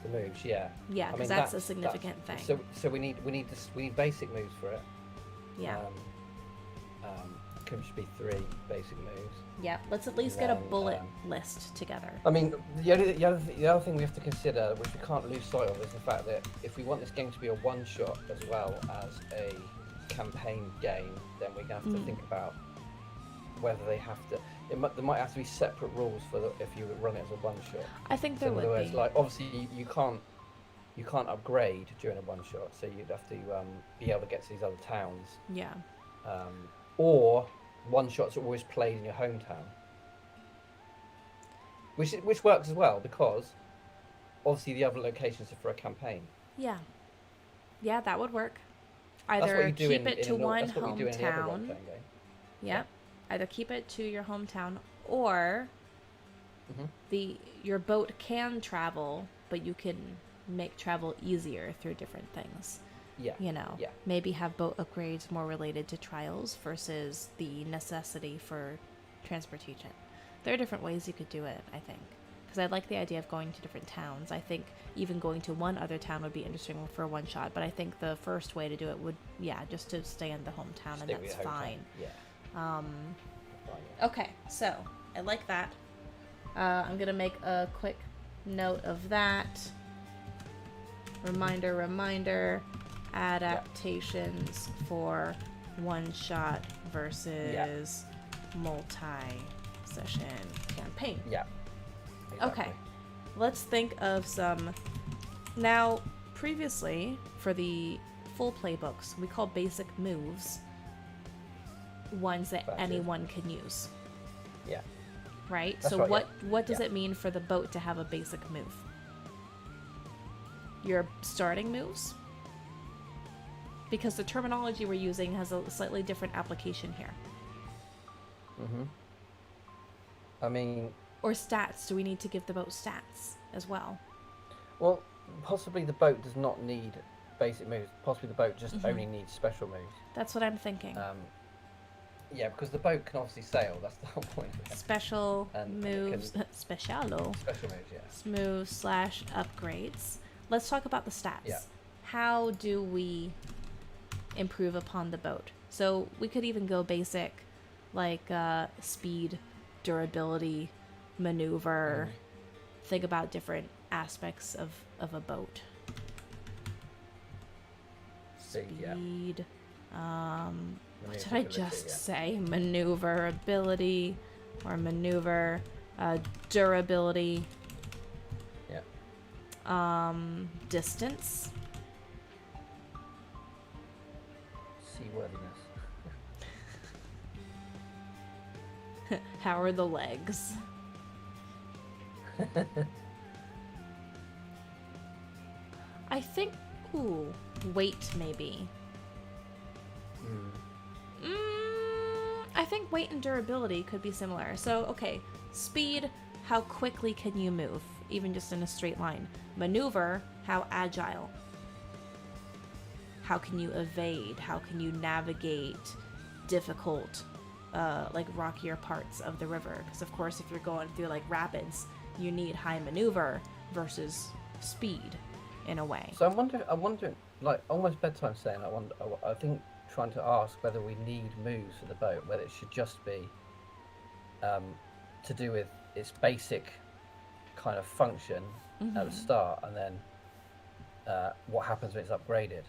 The moves, yeah. Yeah, because that's a significant thing. So we need basic moves for it. Yeah. Should be 3 basic moves. Yeah, let's at least get a bullet list together. I mean, the other thing we have to consider, which we can't lose sight of, is the fact that if we want this game to be a one-shot as well as a campaign game, then we're going to have to think about whether they have to. There might have to be separate rules for if you run it as a one-shot. I think there would be. Like obviously you can't upgrade during a one-shot, so you'd have to be able to get to these other towns. Yeah. Or one-shots are always played in your hometown, which works as well because obviously the other locations are for a campaign. Yeah, that would work. Either keep it to one hometown. Yeah, either keep it to your hometown, or your boat can travel, but you can make travel easier through different things. Yeah. Maybe have boat upgrades more related to trials versus the necessity for transportation. There are different ways you could do it, I think. Because I like the idea of going to different towns. I think even going to one other town would be interesting for one shot, but I think the first way to do it would, just to stay in the hometown, and that's fine. Yeah. Okay, so I like that. I'm going to make a quick note of that. Reminder. Adaptations for one-shot versus multi-session campaign. Yeah. Exactly. Okay. Let's think of some. Now, previously, for the full playbooks, we call basic moves ones that anyone can use. Yeah. Right? That's so right, what does it mean for the boat to have a basic move? Your starting moves? Because the terminology we're using has a slightly different application here. I mean... Or stats. Do we need to give the boat stats as well? Well, possibly the boat does not need basic moves. Possibly the boat just only needs special moves. That's what I'm thinking. Yeah, because the boat can obviously sail. That's the whole point of it. Special moves. Special moves, yeah. Moves / upgrades. Let's talk about the stats. Yeah. How do we improve upon the boat? So we could even go basic, like speed, durability, maneuver. Think about different aspects of a boat. Speed. What did I just say? Maneuverability or maneuver. Durability. Yeah. Distance. Seaworthiness. How are the legs? I think, weight maybe. I think weight and durability could be similar. So, okay, Speed, how quickly can you move, even just in a straight line. Maneuver, how agile. How can you evade? How can you navigate difficult, like rockier parts of the river? Because of course, if you're going through like rapids, you need high maneuver versus speed, in a way. So I'm wondering, like almost bedtime saying. I think trying to ask whether we need moves for the boat, whether it should just be to do with its basic kind of function at the start, and then what happens when it's upgraded.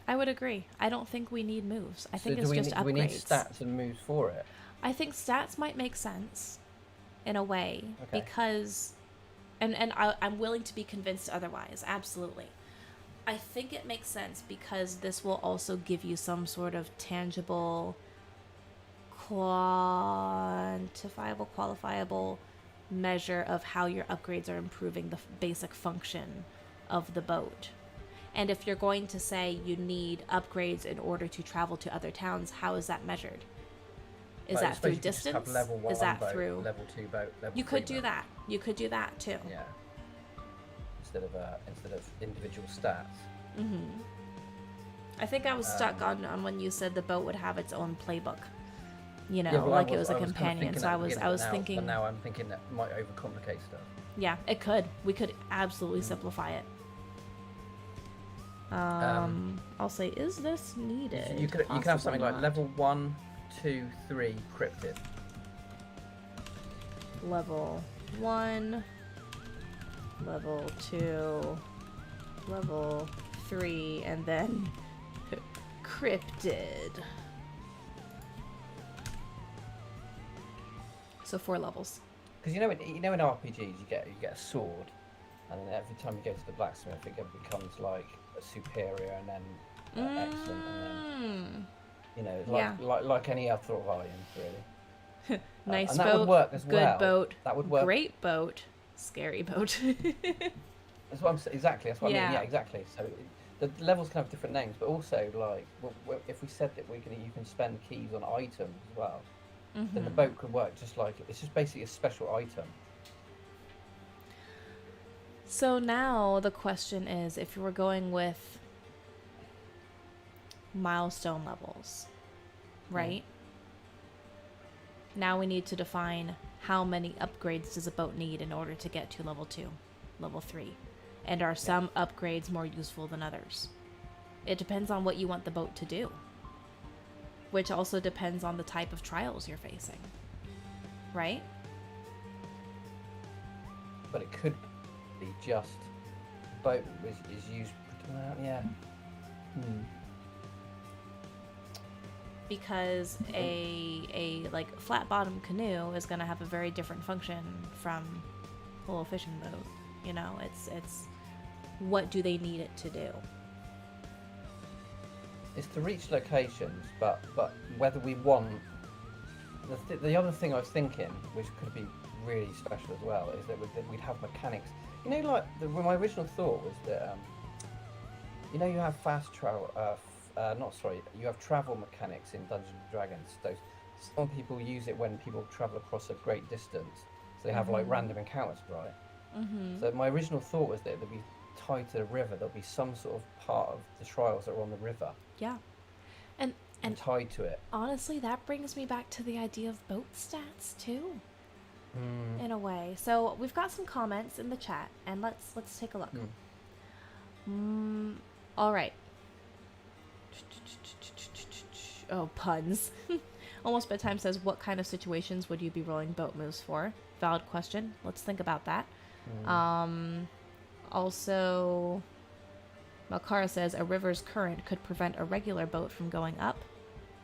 I would agree. I don't think we need moves. I think So it's just upgrades. do we need stats and moves for it? I think stats might make sense in a way because, and I'm willing to be convinced otherwise. Absolutely. I think it makes sense because this will also give you some sort of tangible, quantifiable, qualifiable measure of how your upgrades are improving the basic function of the boat. And if you're going to say you need upgrades in order to travel to other towns, how is that measured? Is that through distance? Is that boat, through level 2 boat? Level you could 3 do boat. that. You could do that too. Yeah. Instead of individual stats. I think I was stuck on when you said the boat would have its own playbook. You know, Yeah, well, like it was a companion. So I was thinking. But now I'm thinking that might overcomplicate stuff. Yeah, it could. We could absolutely simplify it. I'll say, is this needed? You could have something like level 1, 2, 3 cryptid. Level 1, level 2, level 3, and then cryptid. So 4 levels. Because in RPGs you get a sword, and then every time you go to the blacksmith it becomes like a superior and then excellent, and then like any other volume really. Nice and boat, that would work as good well. boat, that would work. Great boat, scary boat. That's what I'm saying. Exactly. That's what I mean. Yeah. Yeah, exactly. So the levels can have different names, but also like if we said that you can spend keys on items as well, then the boat could work just like it's just basically a special item. So now the question is, if you were going with milestone levels, right? Now we need to define how many upgrades does a boat need in order to get to level 2, level 3. And are some upgrades more useful than others? It depends on what you want the boat to do, which also depends on the type of trials you're facing, right? But it could be just boat is used. Yeah. Because a like flat bottom canoe is going to have a very different function from a little fishing boat. You know, it's what do they need it to do? It's to reach locations, but whether we want the other thing I was thinking, which could be really special as well, is that we'd have mechanics. You know, like my original thought was that you have fast travel. You have travel mechanics in Dungeons and Dragons. So some people use it when people travel across a great distance. So they have like random encounters, right? So my original thought was that there'd be tied to the river. There'll be some sort of part of the trials that are on the river. Yeah, and tied to it. Honestly, that brings me back to the idea of boat stats too, in a way. So we've got some comments in the chat, and let's take a look. All right. Oh, puns. Almost Bedtime says, what kind of situations would you be rolling boat moves for? Valid question. Let's think about that. Also, Malkara says, a river's current could prevent a regular boat from going up.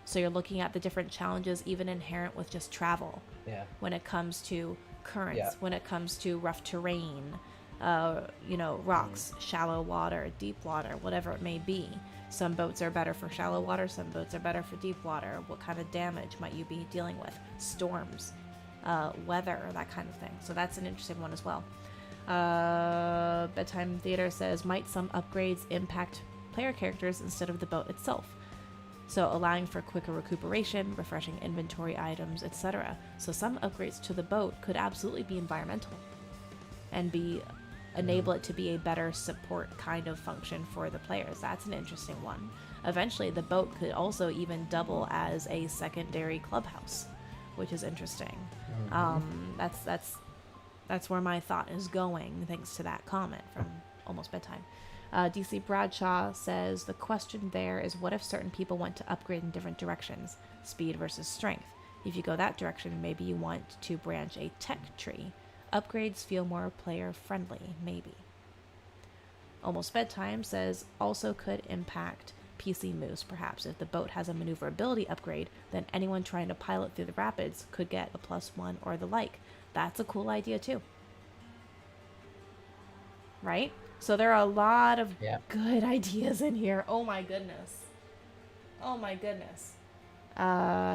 So you're looking at the different challenges even inherent with just travel. Yeah. When it comes to currents, when it comes to rough terrain, rocks, shallow water, deep water, whatever it may be. Some boats are better for shallow water, some boats are better for deep water. What kind of damage might you be dealing with? Storms, weather, that kind of thing. So that's an interesting one as well. Bedtime Theater says, might some upgrades impact player characters instead of the boat itself? So allowing for quicker recuperation, refreshing inventory items, etc. So some upgrades to the boat could absolutely be environmental and enable it to be a better support kind of function for the players. That's an interesting one. Eventually, the boat could also even double as a secondary clubhouse, which is interesting. That's where my thought is going, thanks to that comment from Almost Bedtime. DC Bradshaw says the question there is, what if certain people want to upgrade in different directions, speed versus strength? If you go that direction, maybe you want to branch a tech tree. Upgrades feel more player friendly, maybe. Almost Bedtime says also could impact PC moves, perhaps. If the boat has a maneuverability upgrade, then anyone trying to pilot through the rapids could get a +1 or the like. That's a cool idea too. Right? So there are a lot of good ideas in here. Oh my goodness. Oh my goodness.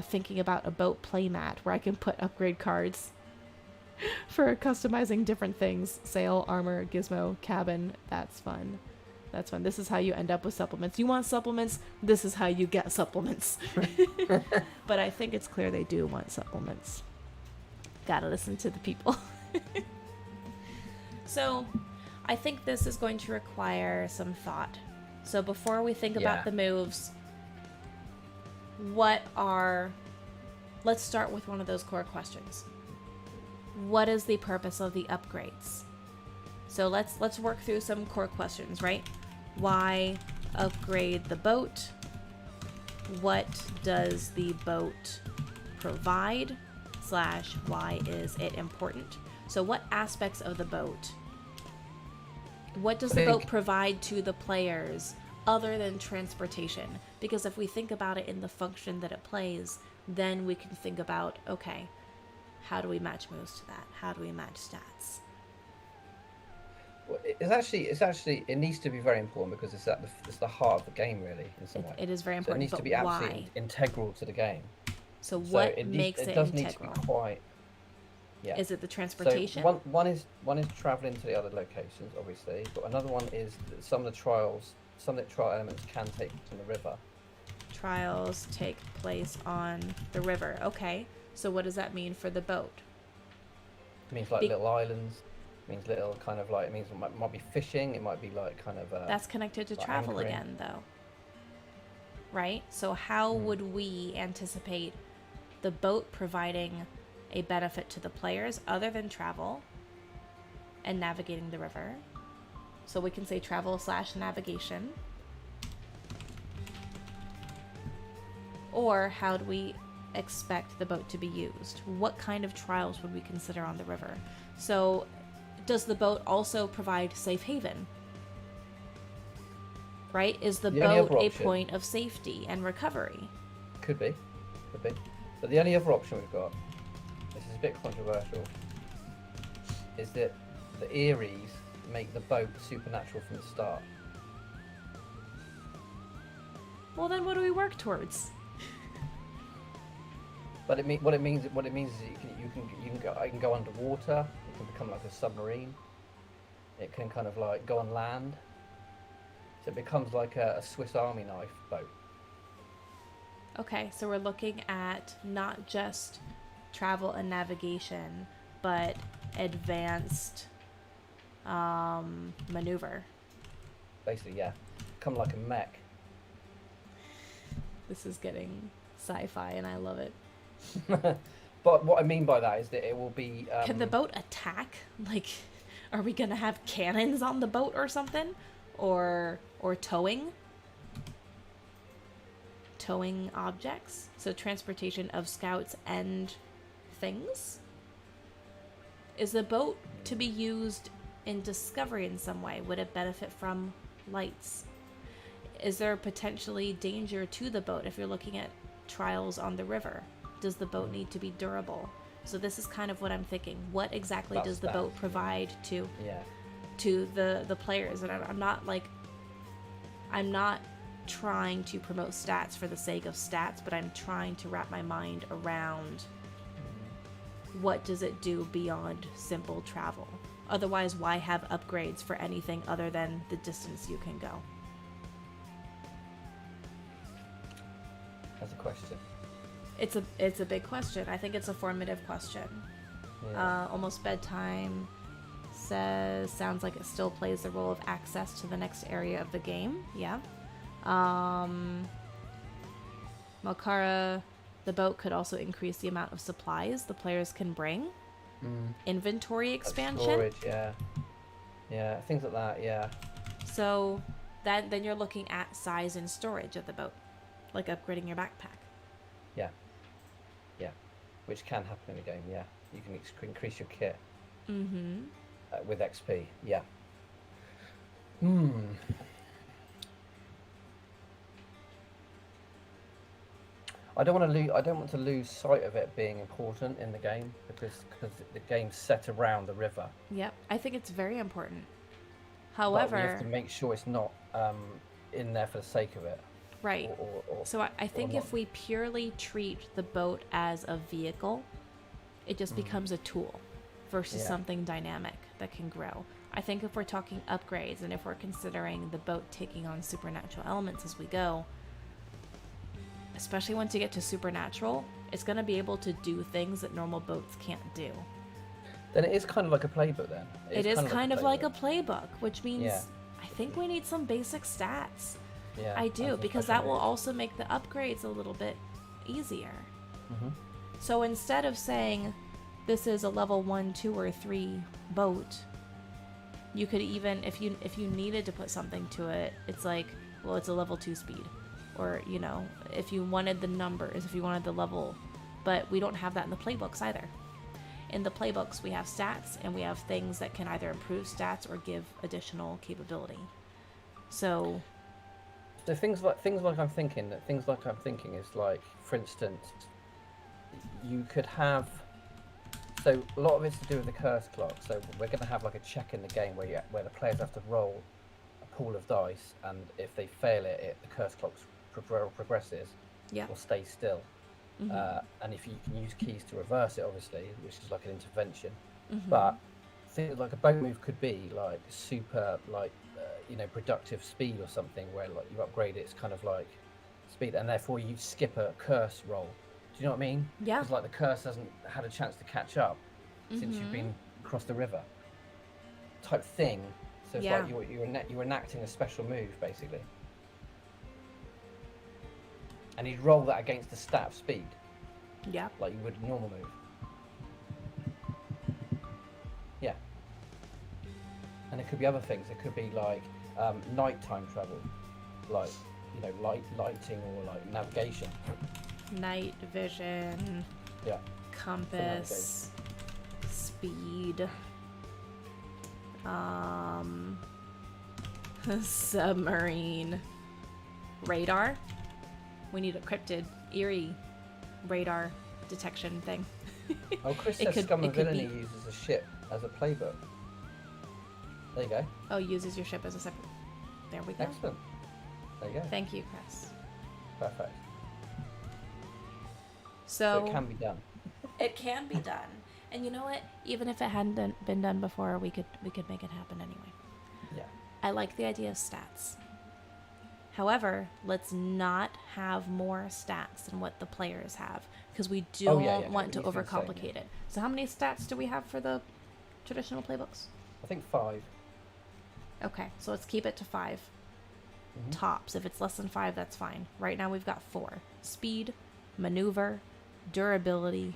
Thinking about a boat playmat where I can put upgrade cards for customizing different things. Sail, armor, gizmo, cabin. That's fun. That's fun. This is how you end up with supplements. You want supplements? This is how you get supplements. But I think it's clear they do want supplements. Gotta listen to the people. So I think this is going to require some thought. So before we think about the moves, let's start with one of those core questions. What is the purpose of the upgrades? So let's work through some core questions, right? Why upgrade the boat? What does the boat provide? / why is it important? So what aspects of the boat? What does the boat provide to the players other than transportation? Because if we think about it in the function that it plays, then we can think about, okay, how do we match moves to that? How do we match stats? Well, it's actually it needs to be very important because it's the heart of the game, really, in some way. It is very So it important, needs to but be absolutely why? integral to the game. So what makes it does integral? need to be quite. Yeah. Is it the transportation? So one is traveling to the other locations, obviously, but another one is that some of the trial elements can take place on the river. Trials take place on the river. Okay. So what does that mean for the boat? It means like little islands. It means little kind of like, it means it might be fishing. It might be like kind of. That's connected to like travel anchoring. again, though. Right? So how would we anticipate the boat providing a benefit to the players other than travel and navigating the river? So we can say travel / navigation. Or how do we expect the boat to be used? What kind of trials would we consider on the river? So does the boat also provide safe haven? Right? Is the boat a point of safety and recovery? Could be. But the only other option we've got, this is a bit controversial, is that the Eries make the boat supernatural from the start. Well, then what do we work towards? But what it means is that I can go underwater. It can become like a submarine. It can kind of like go on land. So it becomes like a Swiss Army knife boat. Okay, so we're looking at not just travel and navigation, but advanced maneuver. Basically, yeah. Become like a mech. This is getting sci-fi and I love it. But what I mean by that is that it will be... Can the boat attack? Like, are we going to have cannons on the boat or something? Or towing? Towing objects? So transportation of scouts and things? Is the boat to be used in discovery in some way? Would it benefit from lights? Is there potentially danger to the boat if you're looking at trials on the river? Does the boat need to be durable? So this is kind of what I'm thinking. What exactly does the boat provide to the players? And I'm not trying to promote stats for the sake of stats, but I'm trying to wrap my mind around what does it do beyond simple travel. Otherwise, why have upgrades for anything other than the distance you can go? That's a question. It's a big question. I think it's a formative question. Yeah. Almost bedtime sounds like it still plays the role of access to the next area of the game. Yeah. Malkara, the boat could also increase the amount of supplies the players can bring. Inventory expansion. Storage, yeah. Yeah, things like that, yeah. So then you're looking at size and storage of the boat, like upgrading your backpack. Yeah. Yeah. Which can happen in the game, yeah. You can increase your kit with XP, yeah. I don't want to lose sight of it being important in the game because the game's set around the river. Yep, I think it's very important. But we have However, to make sure it's not in there for the sake of it. right. So I think if we purely treat the boat as a vehicle, it just becomes a tool versus something dynamic that can grow. I think if we're talking upgrades and if we're considering the boat taking on supernatural elements as we go, especially once you get to supernatural, it's going to be able to do things that normal boats can't do. Then it is kind of like a playbook then. It is kind of like a playbook, which means I think we need some basic stats. Yeah, I do, because that will also make the upgrades a little bit easier. So instead of saying this is a level 1, 2, or 3 boat, you could even, if you needed to put something to it, it's like, well, it's a level 2 speed. Or, you know, if you wanted the numbers, if you wanted the level. But we don't have that in the playbooks either. In the playbooks, we have stats, and we have things that can either improve stats or give additional capability. So things like I'm thinking is like, for instance, you could have. So a lot of it's to do with the curse clock. So we're going to have like a check in the game where the players have to roll a pool of dice, and if they fail it, the curse clock progresses or stays still. And if you can use keys to reverse it, obviously, which is like an intervention. But things like a boat move could be like super, like productive speed or something, where like you upgrade it, it's kind of like speed, and therefore you skip a curse roll. Do you know what I mean? Yeah. Because like the curse hasn't had a chance to catch up since you've been across the river. Type thing. So it's like you're enacting a special move basically. And you'd roll that against the stat of speed. Yeah. Like you would a normal move. Yeah. And it could be other things. It could be like nighttime travel. Like, lighting or like navigation. Night vision. Yeah. Compass. Speed. Submarine. Radar. We need a cryptid, eerie radar detection thing. Oh, Chris says Scum and Villainy uses a ship as a playbook. There you go. Oh, uses your ship as a separate... There we go. Excellent. There you go. Thank you, Chris. Perfect. So it can be done. It can be done. And you know what? Even if it hadn't been done before, we could make it happen anyway. Yeah. I like the idea of stats. However, let's not have more stats than what the players have, because we don't want to overcomplicate it. So how many stats do we have for the traditional playbooks? I think 5. Okay, so let's keep it to 5. Tops. If it's less than 5, that's fine. Right now we've got 4. Speed, maneuver, durability,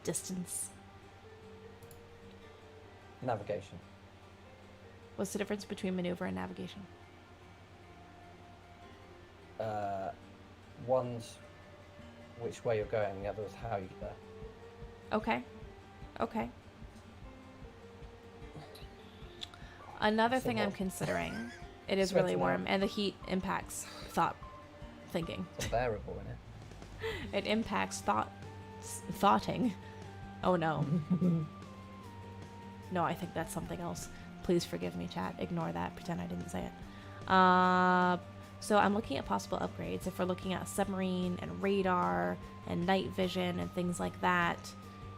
distance. Navigation. What's the difference between maneuver and navigation? One's which way you're going, the other is how you get there. Okay. Another thing I'm considering, it is really warm, and the heat impacts thinking. It's unbearable, isn't it? It impacts thoughting. Oh no. No, I think that's something else. Please forgive me, chat. Ignore that. Pretend I didn't say it. So I'm looking at possible upgrades. If we're looking at submarine and radar and night vision and things like that,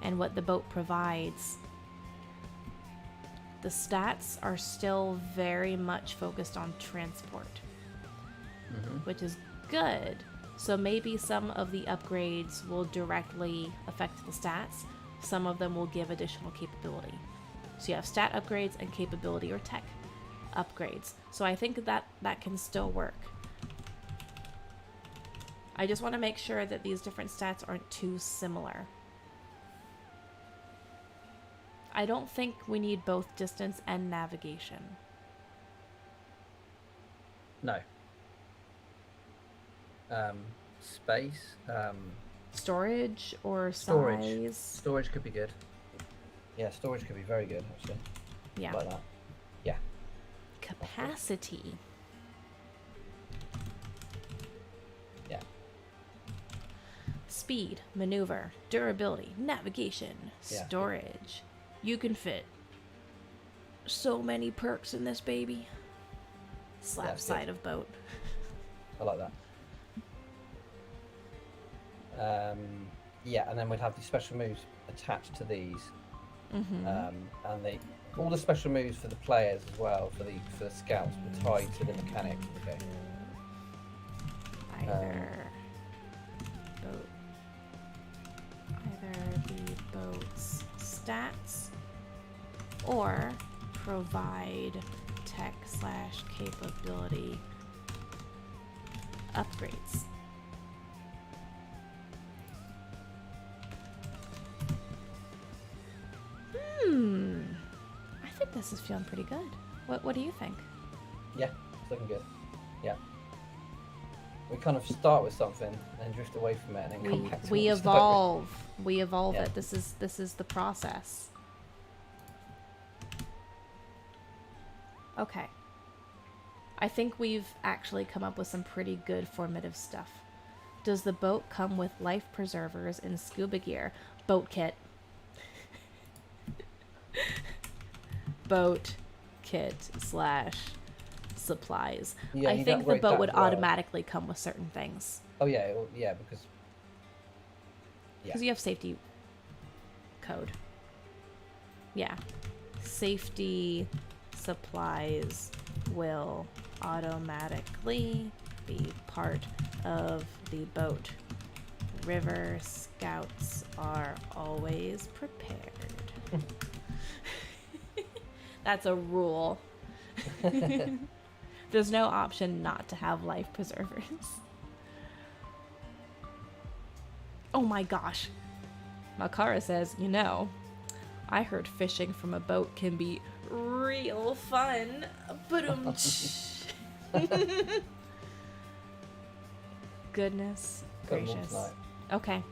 and what the boat provides, the stats are still very much focused on transport, which is good. So maybe some of the upgrades will directly affect the stats. Some of them will give additional capability. So you have stat upgrades and capability or tech upgrades. So I think that can still work. I just want to make sure that these different stats aren't too similar. I don't think we need both distance and navigation. No. Space. Storage or Storage. size? Storage could be good. Yeah, storage could be very good, actually. Yeah. Like that. Yeah. Capacity. Yeah. Speed, maneuver, durability, navigation, Yeah. storage. You can fit so many perks in this baby. Slap That's side good. of boat. I like that. Yeah, and then we'd have the special moves attached to these, Mm-hmm. and all the special moves for the players as well, for the scouts, were tied to the mechanics of the game. Either the boat's stats or provide tech/capability upgrades. I think this is feeling pretty good. What do you think? Yeah, it's looking good. Yeah. We kind of start with something and drift away from it, and then come back to We what we started evolve. We evolve Yeah. it. This is the process. Okay. I think we've actually come up with some pretty good formative stuff. Does the boat come with life preservers and scuba gear? Boat kit. Boat kit / supplies. Yeah, I you'd think the upgrade boat that would as well. automatically come with certain things. Oh yeah, well, yeah, because yeah, Because you have safety code. Yeah. Safety supplies will automatically be part of the boat. River scouts are always prepared. That's a rule. There's no option not to have life preservers. Oh my gosh. Makara says, I heard fishing from a boat can be real fun. Goodness got them all gracious. tonight. Okay.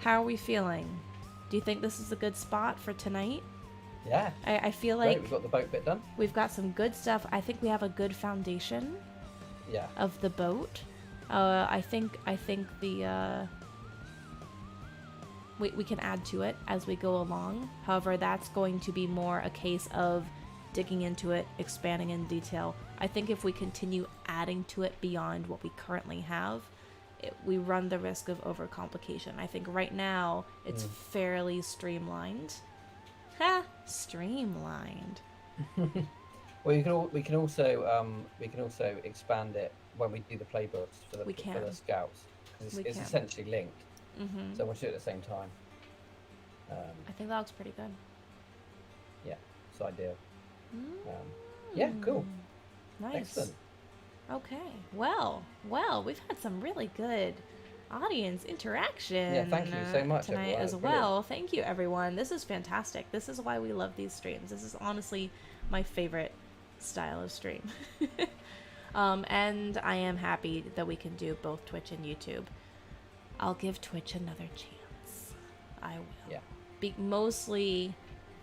How are we feeling? Do you think this is a good spot for tonight? Yeah, I feel great. like We've got the boat bit done. we've got some good stuff. I think we have a good foundation Yeah, of the boat. I think the we can add to it as we go along. However, that's going to be more a case of digging into it, expanding in detail. I think if we continue adding to it beyond what we currently have, we run the risk of overcomplication. I think right now it's fairly streamlined. Ha! Streamlined. well, we can also expand it when we do the playbooks for We the can. scouts, because We it's can. essentially linked. Mm-hmm. So we'll do it at the same time. I think that looks pretty good. Yeah, it's ideal. Yeah, cool. Nice. Excellent. Okay. Well, we've had some really good audience interaction. Yeah, thank you so much, tonight everyone. as Brilliant. well. Thank you, everyone. This is fantastic. This is why we love these streams. This is honestly my favorite style of stream. And I am happy that we can do both Twitch and YouTube. I'll give Twitch another chance. I will. Yeah. Mostly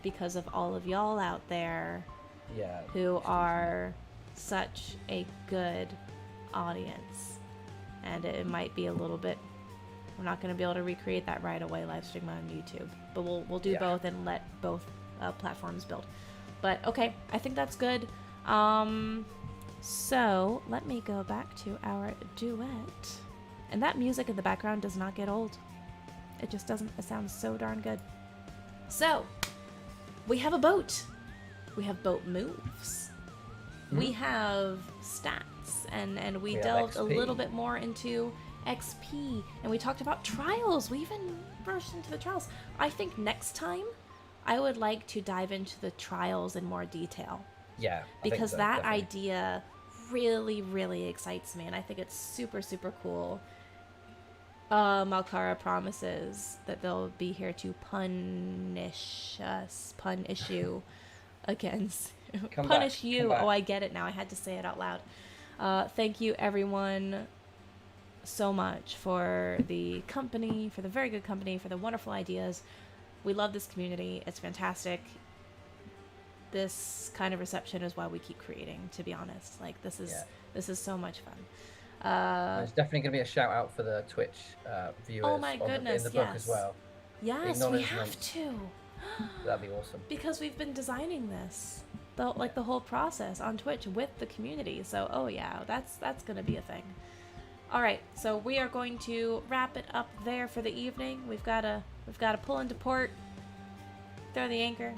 because of all of y'all out there Yeah. who are such a good audience, and it might be a little bit, we're not going to be able to recreate that right away live stream on YouTube, but we'll do Yeah. both and let both platforms build. But okay, I think that's good. So let me go back to our duet, and that music in the background does not get old. It just doesn't. It sounds so darn good. So we have a boat. We have boat moves. We have stats, and we We have delved a XP. little bit more into XP, and we talked about trials. We even brushed into the trials. I think next time I would like to dive into the trials in more detail. Yeah. Because so, that definitely. idea really, really excites me, and I think it's super, super cool. Malkara promises that they'll be here to punish you against, Come punish back. you. Oh, I get it now. I had to say it out loud. Thank you, everyone, so much for the company, for the very good company, for the wonderful ideas. We love this community. It's fantastic. This kind of reception is why we keep creating, to be honest. Like, this is so much fun. There's definitely going to be a shout out for the Twitch viewers Oh my goodness, in the book as well. Yes, we have to. That'd be awesome. Because we've been designing this, the whole process on Twitch with the community. So, oh yeah, that's going to be a thing. All right, so we are going to wrap it up there for the evening. We've got to pull into port, throw the anchor,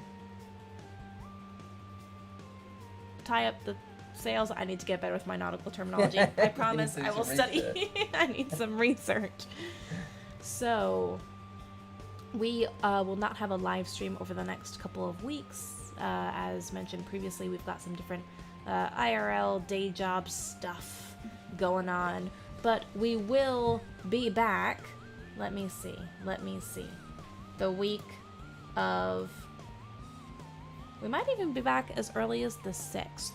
tie up the sails. I need to get better with my nautical terminology. I promise I will study. I need some research. So we will not have a live stream over the next couple of weeks. As mentioned previously, we've got some different IRL day job stuff going on, but we will be back. Let me see. The week of... We might even be back as early as the 6th.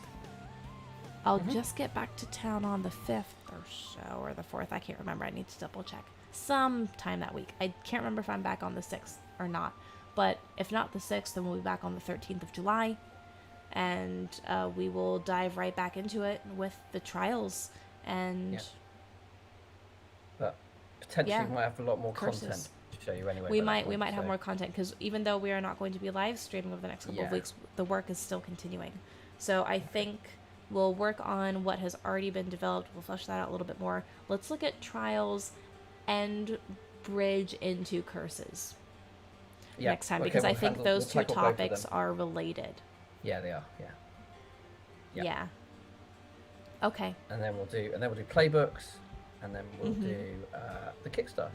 I'll just get back to town on the 5th or so, or the 4th. I can't remember. I need to double check. Sometime that week. I can't remember if I'm back on the 6th or not. But if not the 6th, then we'll be back on the 13th of July. And we will dive right back into it with the trials. And... Yeah. But potentially we might have a lot more content to show you anyway. We might have more content, because even though we are not going to be live streaming over the next couple of weeks, the work is still continuing. So I think... we'll work on what has already been developed. We'll flesh that out a little bit more. Let's look at trials and bridge into curses next time, because I think those two topics are related. Yeah, they are. Yeah. Okay. And then we'll do playbooks, and then we'll do the Kickstarter.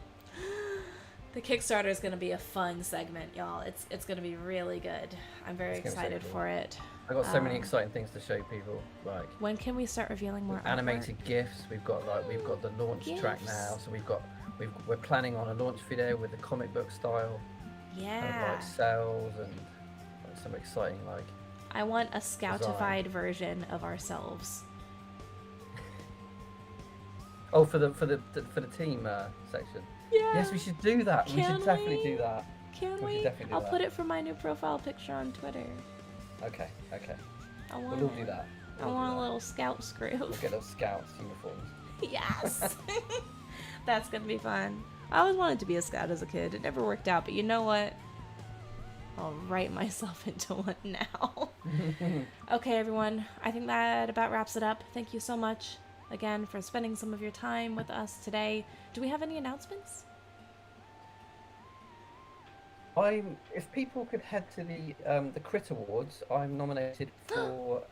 The Kickstarter is going to be a fun segment, y'all. It's going to be really good. I'm very excited for it. I've got so many exciting things to show people. Like, when can we start revealing more animated artwork? GIFs? We've got the launch track now, so we're planning on a launch video with the comic book style. Yeah. Kind of like cells and like some exciting like. I want a scoutified version of ourselves. Oh, for the team section. Yeah. Yes, we should do that. We should definitely do that. Can we? I'll put it for my new profile picture on Twitter. Okay. We'll all do that. I want a little scout screw. We'll get those scouts uniforms. Yes. That's gonna be fun. I always wanted to be a scout as a kid. It never worked out, but you know what? I'll write myself into one now. Okay, everyone. I think that about wraps it up. Thank you so much again for spending some of your time with us today. Do we have any announcements? If people could head to the Crit Awards, I'm nominated for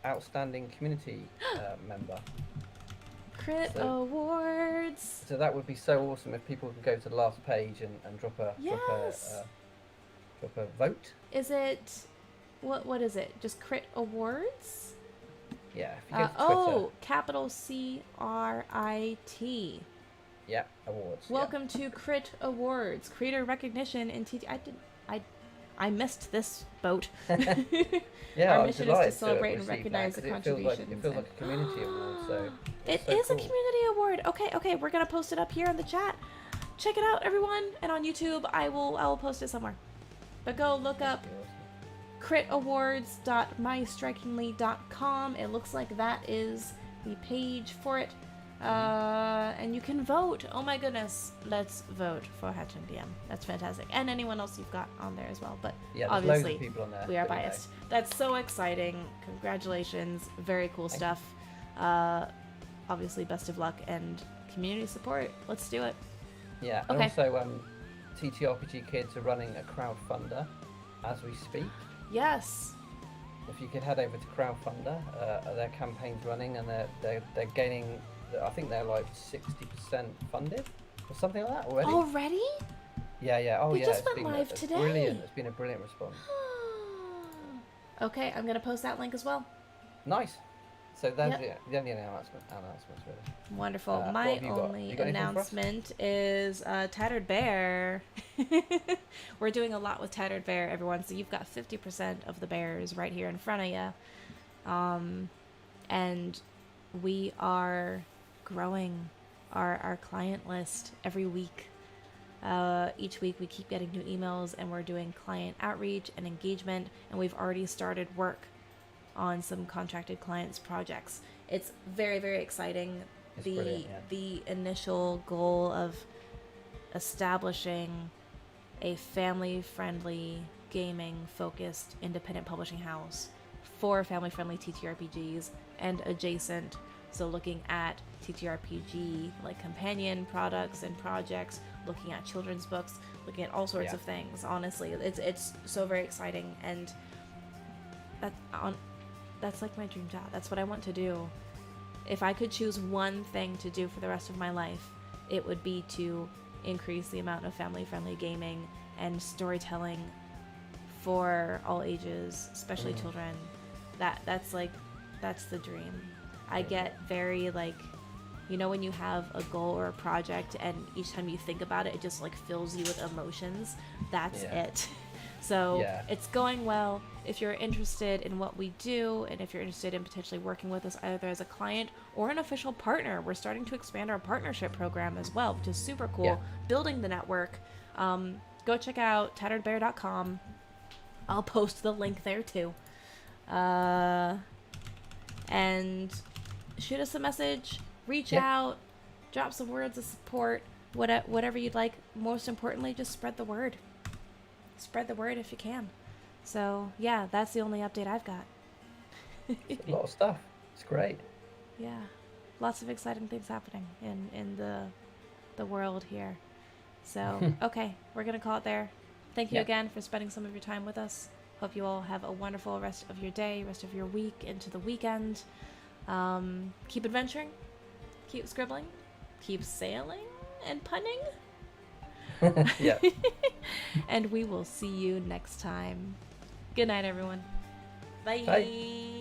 Outstanding Community Member. Crit Awards. So that would be so awesome if people could go to the last page and drop a vote. Is it what is it? Just Crit Awards? Yeah. If you go to Twitter. Capital CRIT. Yeah, awards. Welcome to Crit Awards, creator recognition in TT. I missed this boat. Yeah, our mission is to celebrate and recognize the contributions. It feels like a community award, so it is a community award. Okay, we're gonna post it up here in the chat. Check it out, everyone, and on YouTube I will post it somewhere. But go look up critawards.mystrikingly.com. It looks like that is the page for it. And you can vote. Oh my goodness. Let's vote for Hatch and DM. That's fantastic. And anyone else you've got on there as well. But yeah, obviously, loads of people on there, we are biased. That's so exciting. Congratulations. Very cool stuff. Obviously, best of luck and community support. Let's do it. Yeah, and also TTRPG Kids are running a crowdfunder as we speak. Yes. If you could head over to crowdfunder, their campaign's running and they're gaining I think they're like 60% funded or something like that already. Already? Yeah. Oh, They yeah. just went live today. Brilliant. It's been a brilliant response. Okay, I'm gonna post that link as well. Nice. So that's Yep. the only announcements really. Wonderful. What My have you got? only You got anything for us? announcement is Tattered Bear. We're doing a lot with Tattered Bear, everyone. So you've got 50% of the bears right here in front of you. And we are growing our client list every week. Each week we keep getting new emails, and we're doing client outreach and engagement, and we've already started work on some contracted clients projects. It's very, very exciting. It's brilliant, yeah. The initial goal of establishing a family-friendly, gaming-focused independent publishing house for family-friendly TTRPGs and adjacent. So looking at TTRPG like companion products and projects, looking at children's books, looking at all sorts of things. Honestly, it's so very exciting, and that's like my dream job. That's what I want to do. If I could choose one thing to do for the rest of my life, it would be to increase the amount of family-friendly gaming and storytelling for all ages, especially children. That's the dream. I get very when you have a goal or a project and each time you think about it, it just fills you with emotions. That's it. So it's going well. If you're interested in what we do, and if you're interested in potentially working with us either as a client or an official partner, we're starting to expand our partnership program as well, which is super cool. Yeah. Building the network. Go check out tatteredbear.com. I'll post the link there too. And shoot us a message, reach out, drop some words of support, whatever you'd like. Most importantly, just spread the word. Spread the word if you can. So yeah, that's the only update I've got. A lot of stuff. It's great. Yeah, lots of exciting things happening in the world here. So okay, we're gonna call it there. Thank you again for spending some of your time with us. Hope you all have a wonderful rest of your day, rest of your week, into the weekend. Keep adventuring, keep scribbling, keep sailing and punning. Yeah. And we will see you next time. Good night, everyone. Bye. Bye.